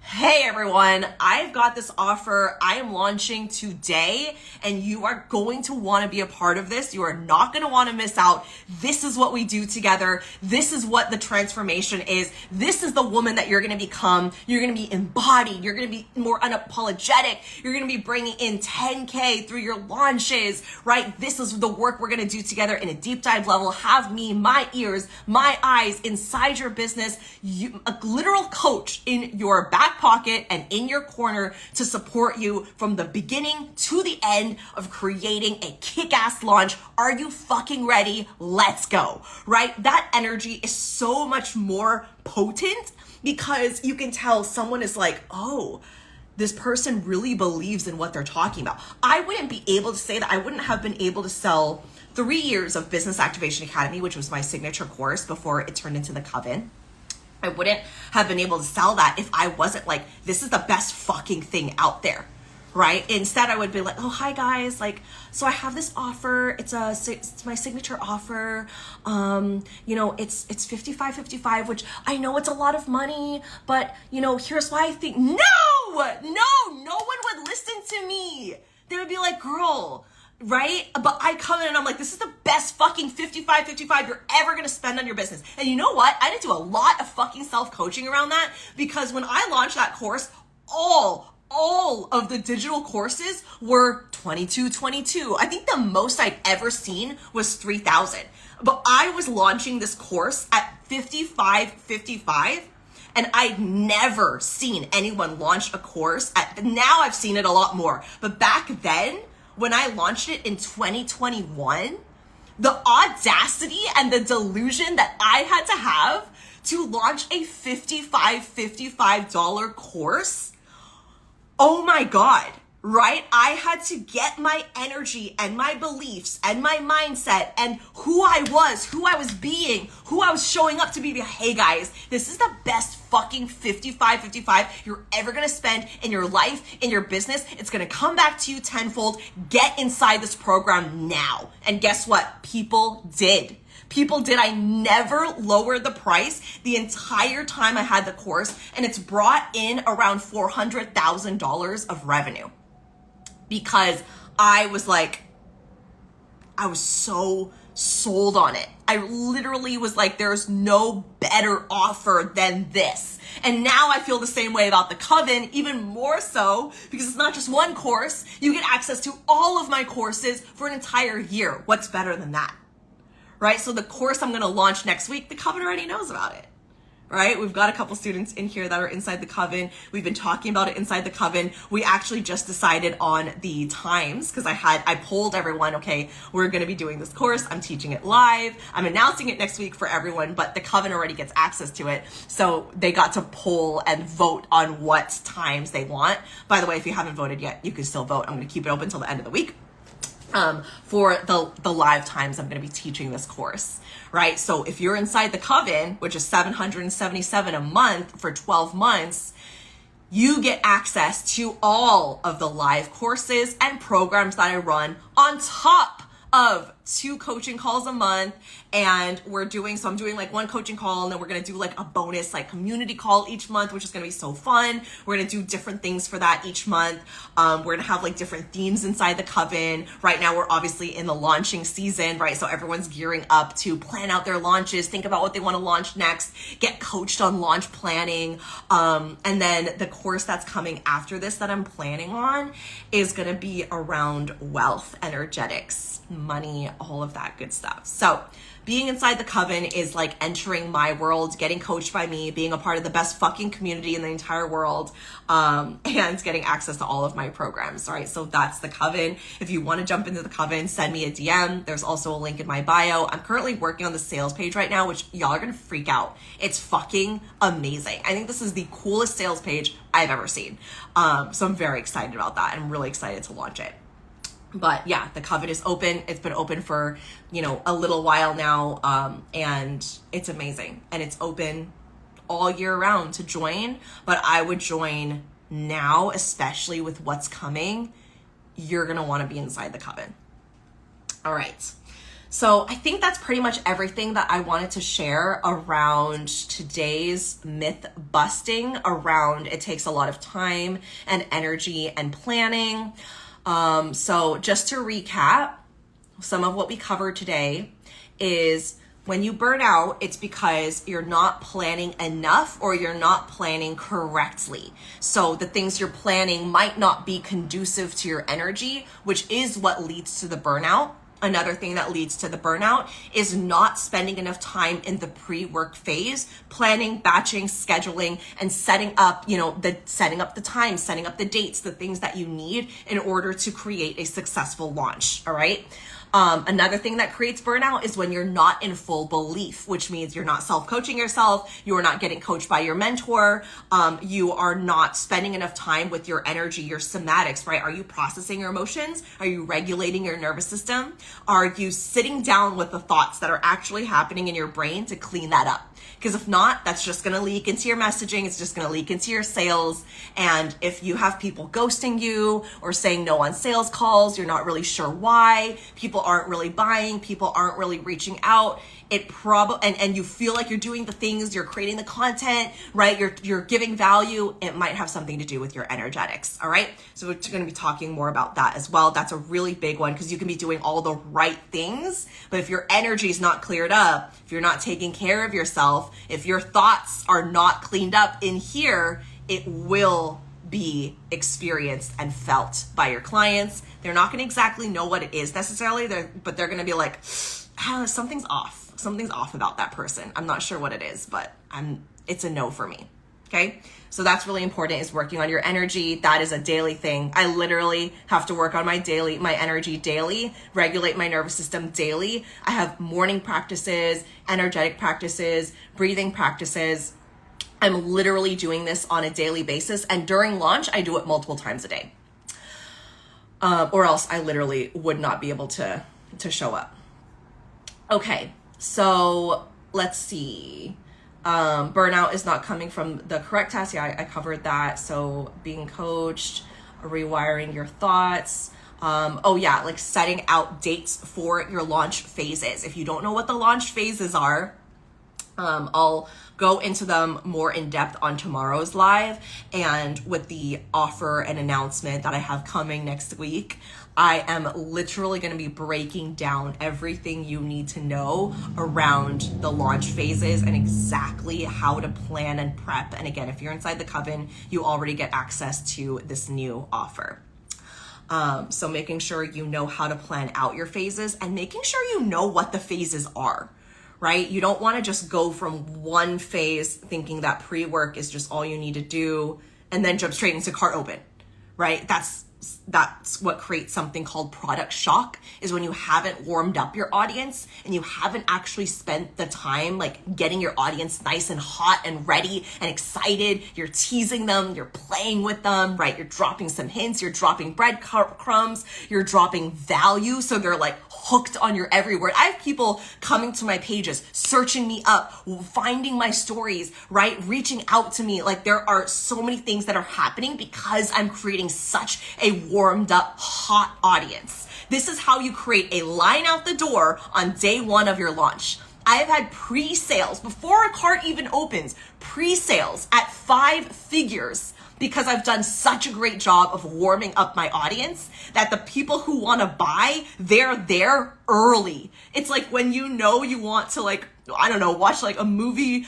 hey everyone, I've got this offer I am launching today and you are going to want to be a part of this. You are not going to want to miss out. This is what we do together. This is what the transformation is. This is the woman that you're going to become. You're going to be embodied. You're going to be more unapologetic. You're going to be bringing in 10K through your launches, right? This is the work we're going to do together in a deep dive level. Have me, my ears, my eyes inside your business, a literal coach in your back pocket and in your corner to support you from the beginning to the end of creating a kick-ass launch. Are you fucking ready? Let's go, right? That energy is so much more potent because you can tell someone is like, oh, this person really believes in what they're talking about. I wouldn't be able to say that. I wouldn't have been able to sell 3 years of Business Activation Academy, which was my signature course before it turned into the Coven. I wouldn't have been able to sell that if I wasn't like, this is the best fucking thing out there, right? Instead, I would be like, oh, hi guys. Like, so I have this offer. It's my signature offer. You know, it's $55.55, which I know it's a lot of money, but you know, here's why I think, no one would listen to me. They would be like, girl, right? But I come in and I'm like, this is the best fucking $55.55 you're ever going to spend on your business. And you know what? I didn't do a lot of fucking self-coaching around that, because when I launched that course, all of the digital courses were $22.22. I think the most I'd ever seen was $3,000. But I was launching this course at $55.55. And I'd never seen anyone launch a course now I've seen it a lot more. But back then, when I launched it in 2021, the audacity and the delusion that I had to have to launch a $55 course, oh my God, right? I had to get my energy and my beliefs and my mindset and who I was being, who I was showing up to be. Hey guys, this is the best fucking $55 you're ever gonna spend in your life, in your business. It's gonna come back to you tenfold. Get inside this program now. And guess what? People did. I never lowered the price the entire time I had the course, and it's brought in around $400,000 of revenue. Because I was so sold on it. I literally was like, there's no better offer than this. And now I feel the same way about the Coven, even more so, because it's not just one course. You get access to all of my courses for an entire year. What's better than that? Right? So the course I'm going to launch next week, the Coven already knows about it. Right? We've got a couple students in here that are inside the Coven. We've been talking about it inside the Coven. We actually just decided on the times, because I polled everyone, okay, we're going to be doing this course. I'm teaching it live. I'm announcing it next week for everyone, but the Coven already gets access to it. So they got to poll and vote on what times they want. By the way, if you haven't voted yet, you can still vote. I'm going to keep it open until the end of the week. For the live times I'm going to be teaching this course, right? So if you're inside the Coven, which is $777 a month for 12 months, you get access to all of the live courses and programs that I run on top of 2 coaching calls a month, and I'm doing like 1 coaching call, and then we're going to do like a bonus like community call each month, which is going to be so fun. We're going to do different things for that each month. We're going to have like different themes inside the coven. Right now we're obviously in the launching season, right? So everyone's gearing up to plan out their launches, think about what they want to launch next, get coached on launch planning. And then the course that's coming after this that I'm planning on is going to be around wealth, energetics, money, all of that good stuff. So being inside the coven is like entering my world, getting coached by me, being a part of the best fucking community in the entire world, and getting access to all of my programs. All right, so that's the coven. If you want to jump into the coven, send me a DM. There's also a link in my bio. I'm currently working on the sales page right now, which y'all are gonna freak out. It's fucking amazing. I think this is the coolest sales page I've ever seen. So I'm very excited about that. I'm really excited to launch it. But yeah, the coven is open. It's been open for, a little while now. And it's amazing. And it's open all year round to join. But I would join now, especially with what's coming. You're going to want to be inside the coven. All right. So I think that's pretty much everything that I wanted to share around today's myth busting around it takes a lot of time and energy and planning. So just to recap, some of what we covered today is when you burn out, it's because you're not planning enough or you're not planning correctly. So the things you're planning might not be conducive to your energy, which is what leads to the burnout. Another thing that leads to the burnout is not spending enough time in the pre-work phase, planning, batching, scheduling, and setting up the time, setting up the dates, the things that you need in order to create a successful launch. All right. Another thing that creates burnout is when you're not in full belief, which means you're not self-coaching yourself, you're not getting coached by your mentor, you are not spending enough time with your energy, your somatics, right? Are you processing your emotions? Are you regulating your nervous system? Are you sitting down with the thoughts that are actually happening in your brain to clean that up? Because if not, that's just going to leak into your messaging. It's just going to leak into your sales. And if you have people ghosting you or saying no on sales calls, you're not really sure why, people aren't really buying, people aren't really reaching out, and you feel like you're doing the things, you're creating the content, right? You're giving value. It might have something to do with your energetics. All right. So we're going to be talking more about that as well. That's a really big one because you can be doing all the right things, but if your energy is not cleared up, if you're not taking care of yourself, if your thoughts are not cleaned up in here, it will be experienced and felt by your clients. They're not going to exactly know what it is necessarily, but they're going to be like, something's off. Something's off about that person. I'm not sure what it is, but it's a no for me. Okay. So that's really important, is working on your energy. That is a daily thing. I literally have to work on my energy daily, regulate my nervous system daily. I have morning practices, energetic practices, breathing practices. I'm literally doing this on a daily basis. And during launch, I do it multiple times a day. Or else I literally would not be able to show up. Okay. So let's see. Burnout is not coming from the correct task. Yeah, I covered that. So being coached, rewiring your thoughts. Like setting out dates for your launch phases. If you don't know what the launch phases are, I'll go into them more in depth on tomorrow's live, and with the offer and announcement that I have coming next week. I am literally going to be breaking down everything you need to know around the launch phases and exactly how to plan and prep. And again, if you're inside the coven, you already get access to this new offer. So making sure you know how to plan out your phases and making sure you know what the phases are, right? You don't want to just go from one phase thinking that pre-work is just all you need to do and then jump straight into cart open, right? That's what creates something called product shock, is when you haven't warmed up your audience and you haven't actually spent the time like getting your audience nice and hot and ready and excited. You're teasing them, you're playing with them, right? You're dropping some hints, you're dropping breadcrumbs, you're dropping value. So they're like hooked on your every word. I have people coming to my pages, searching me up, finding my stories, right? Reaching out to me. Like there are so many things that are happening because I'm creating such a warmed up, hot audience. This is how you create a line out the door on day one of your launch. I have had pre-sales before a cart even opens, pre-sales at 5 figures, because I've done such a great job of warming up my audience that the people who want to buy, they're there early. It's like when you want to, like, I don't know, watch like a movie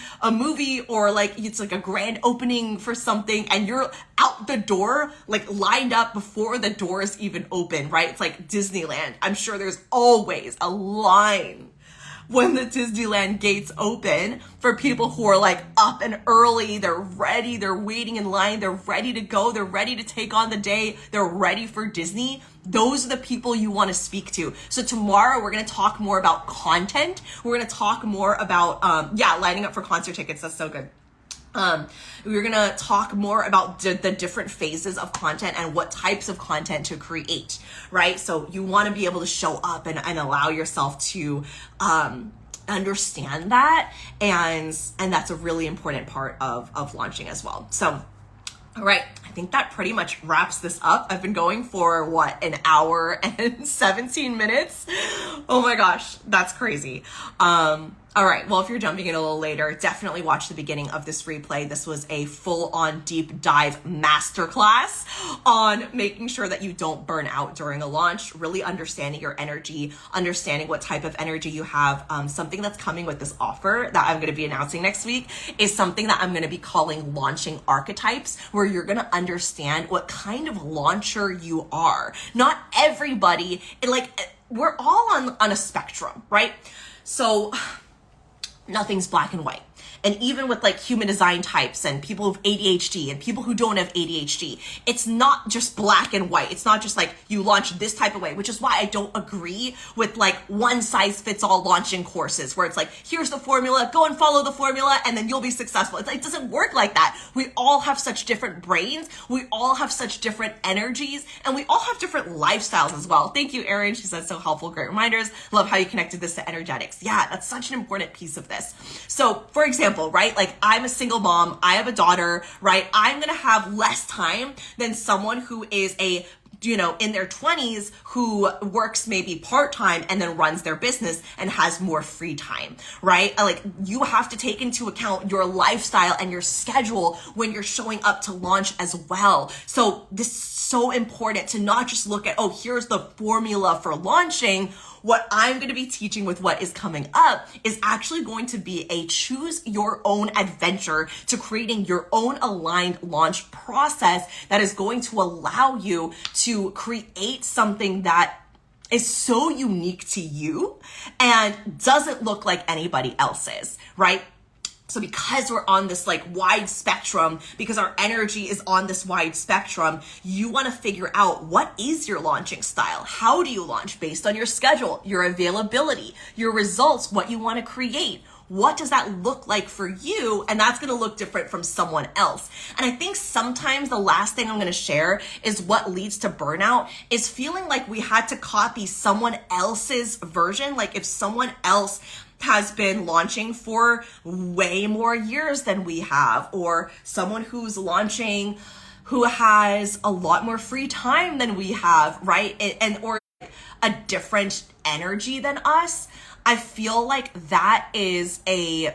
or like it's like a grand opening for something and you're out the door, like lined up before the doors even open, right? It's like Disneyland. I'm sure there's always a line when the Disneyland gates open for people who are like up and early, they're ready, they're waiting in line, they're ready to go, they're ready to take on the day, they're ready for Disney. Those are the people you want to speak to. So tomorrow we're going to talk more about content. We're going to talk more about, lining up for concert tickets. That's so good. We're going to talk more about the different phases of content and what types of content to create, right? So you want to be able to show up and allow yourself to, understand that. And that's a really important part of launching as well. So, all right. I think that pretty much wraps this up. I've been going for an hour and 17 minutes. Oh my gosh, that's crazy. All right, well, if you're jumping in a little later, definitely watch the beginning of this replay. This was a full-on deep dive masterclass on making sure that you don't burn out during a launch, really understanding your energy, understanding what type of energy you have. Something that's coming with this offer that I'm going to be announcing next week is something that I'm going to be calling launching archetypes, where you're going to understand what kind of launcher you are. Not everybody, we're all on a spectrum, right? So nothing's black and white. And even with like human design types and people with ADHD and people who don't have ADHD, it's not just black and white. It's not just like you launch this type of way, which is why I don't agree with like one size fits all launching courses where it's like, here's the formula, go and follow the formula and then you'll be successful. It doesn't work like that. We all have such different brains. We all have such different energies and we all have different lifestyles as well. Thank you, Erin. She said so helpful. Great reminders. Love how you connected this to energetics. Yeah, that's such an important piece of this. So for example, right? Like I'm a single mom, I have a daughter, right? I'm going to have less time than someone who is in their 20s who works maybe part-time and then runs their business and has more free time, right? Like you have to take into account your lifestyle and your schedule when you're showing up to launch as well. So this is so important to not just look at, here's the formula for launching. What I'm going to be teaching with what is coming up is actually going to be a choose your own adventure to creating your own aligned launch process that is going to allow you to create something that is so unique to you and doesn't look like anybody else's, right? So because we're on this like wide spectrum, because our energy is on this wide spectrum, you want to figure out what is your launching style? How do you launch based on your schedule, your availability, your results, what you want to create? What does that look like for you? And that's going to look different from someone else. And I think sometimes the last thing I'm going to share is what leads to burnout is feeling like we had to copy someone else's version. Like if someone else has been launching for way more years than we have, or someone who's launching who has a lot more free time than we have, right? Or a different energy than us. I feel like that is it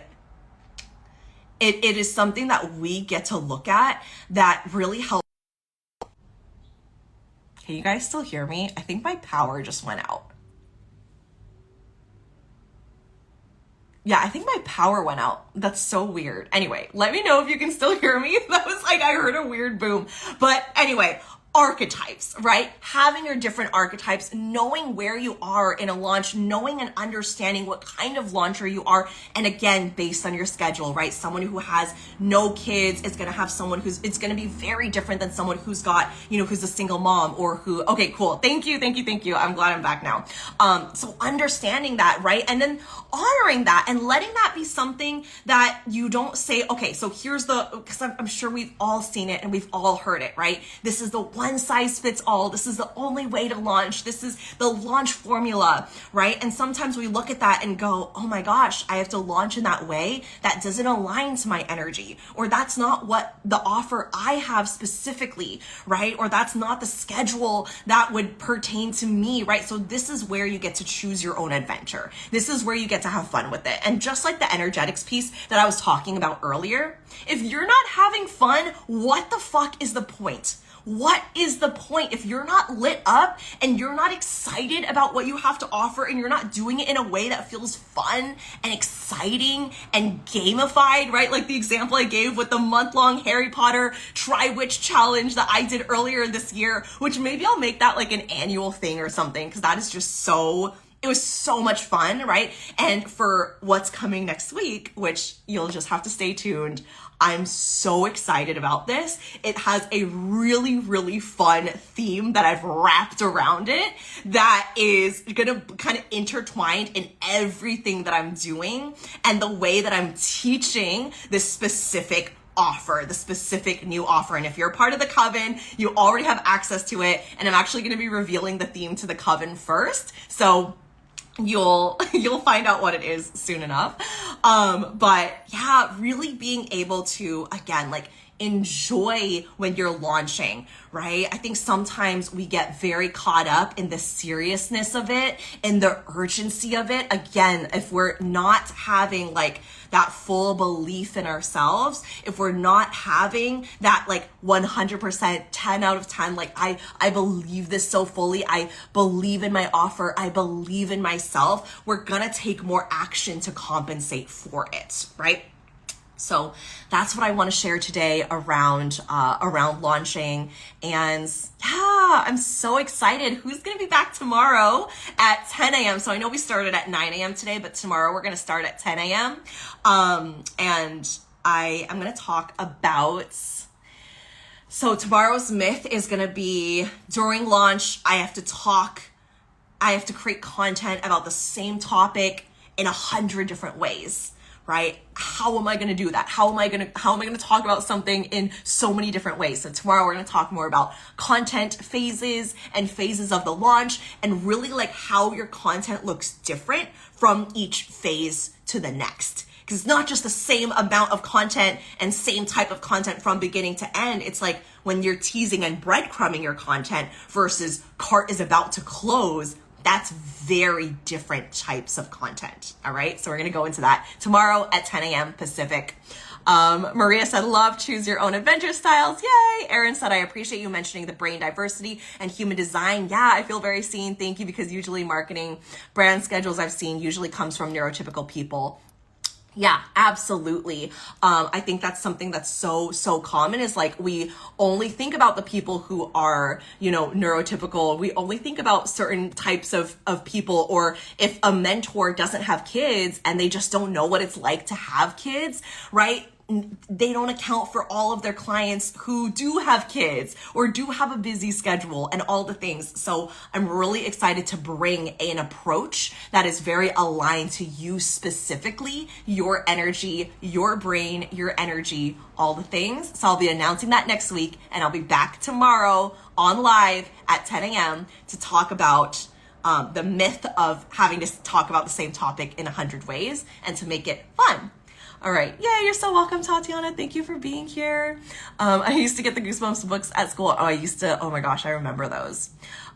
is something that we get to look at that really helps. Can you guys still hear me? I think my power just went out. Yeah, I think my power went out. That's so weird. Anyway, let me know if you can still hear me. That was like, I heard a weird boom. But anyway, archetypes, right? Having your different archetypes, knowing where you are in a launch, knowing and understanding what kind of launcher you are. And again, based on your schedule, right? Someone who has no kids is going to have someone it's going to be very different than someone who's got, who's a single mom or okay, cool. Thank you. I'm glad I'm back now. So understanding that, right? And then honoring that and letting that be something that you don't say, okay, so here's because I'm sure we've all seen it and we've all heard it, right? This is the one size fits all. This is the only way to launch. This is the launch formula, right? And sometimes we look at that and go, oh my gosh, I have to launch in that way. That doesn't align to my energy, or that's not what the offer I have specifically, right? Or that's not the schedule that would pertain to me, right? So this is where you get to choose your own adventure. This is where you get to have fun with it. And just like the energetics piece that I was talking about earlier, if you're not having fun, what the fuck is the point? What is the point if you're not lit up and you're not excited about what you have to offer and you're not doing it in a way that feels fun and exciting and gamified, right? Like the example I gave with the month-long Harry Potter Tri-Witch challenge that I did earlier this year, which maybe I'll make that like an annual thing or something, because that is just so... It was so much fun, right? And for what's coming next week, which you'll just have to stay tuned, I'm so excited about this. It has a really, really fun theme that I've wrapped around it that is gonna kind of intertwined in everything that I'm doing and the way that I'm teaching this specific offer, the specific new offer. And if you're a part of the coven, you already have access to it. And I'm actually gonna be revealing the theme to the coven first. So you'll find out what it is soon enough. But yeah, really being able to, again, like enjoy when you're launching, right? I think sometimes we get very caught up in the seriousness of it and the urgency of it. Again, if we're not having like that full belief in ourselves, if we're not having that like 100%, 10 out of 10, like I believe this so fully, I believe in my offer, I believe in myself, we're gonna take more action to compensate for it, right? So that's what I want to share today around launching. And yeah, I'm so excited. Who's going to be back tomorrow at 10 a.m.? So I know we started at 9 a.m. today, but tomorrow we're going to start at 10 a.m. And I'm going to talk about, so tomorrow's myth is going to be during launch, I have to create content about the same topic in 100 different ways. Right? How am I going to do that? How am I going to talk about something in so many different ways? So tomorrow we're going to talk more about content phases and phases of the launch, and really like how your content looks different from each phase to the next. Because it's not just the same amount of content and same type of content from beginning to end. It's like when you're teasing and breadcrumbing your content versus cart is about to close. That's very different types of content. All right. So we're going to go into that tomorrow at 10 a.m. Pacific. Maria said, love, choose your own adventure styles. Yay. Erin said, I appreciate you mentioning the brain diversity and human design. Yeah, I feel very seen. Thank you. Because usually marketing brand schedules I've seen usually comes from neurotypical people. Yeah, absolutely. I think that's something that's so common, is like we only think about the people who are, neurotypical. We only think about certain types of people, or if a mentor doesn't have kids and they just don't know what it's like to have kids, right? They don't account for all of their clients who do have kids or do have a busy schedule and all the things. So I'm really excited to bring an approach that is very aligned to you specifically, your energy, your brain, your energy, all the things. So I'll be announcing that next week, and I'll be back tomorrow on live at 10 a.m. to talk about the myth of having to talk about the same topic in 100 ways and to make it fun. All right. Yeah, you're so welcome, Tatiana. Thank you for being here. I used to get the Goosebumps books at school. Oh my gosh, I remember those.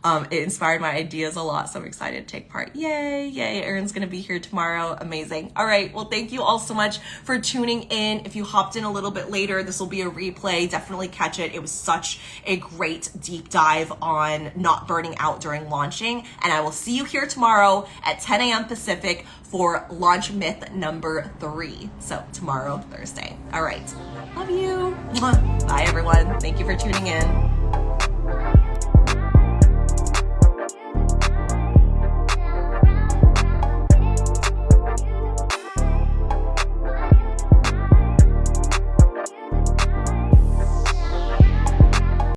It inspired my ideas a lot, so I'm excited to take part. Yay. Erin's going to be here tomorrow. Amazing. All right. Well, thank you all so much for tuning in. If you hopped in a little bit later, this will be a replay. Definitely catch it. It was such a great deep dive on not burning out during launching. And I will see you here tomorrow at 10 a.m. Pacific for launch myth number 3. So tomorrow, Thursday. All right. Love you. Bye, everyone. Thank you for tuning in.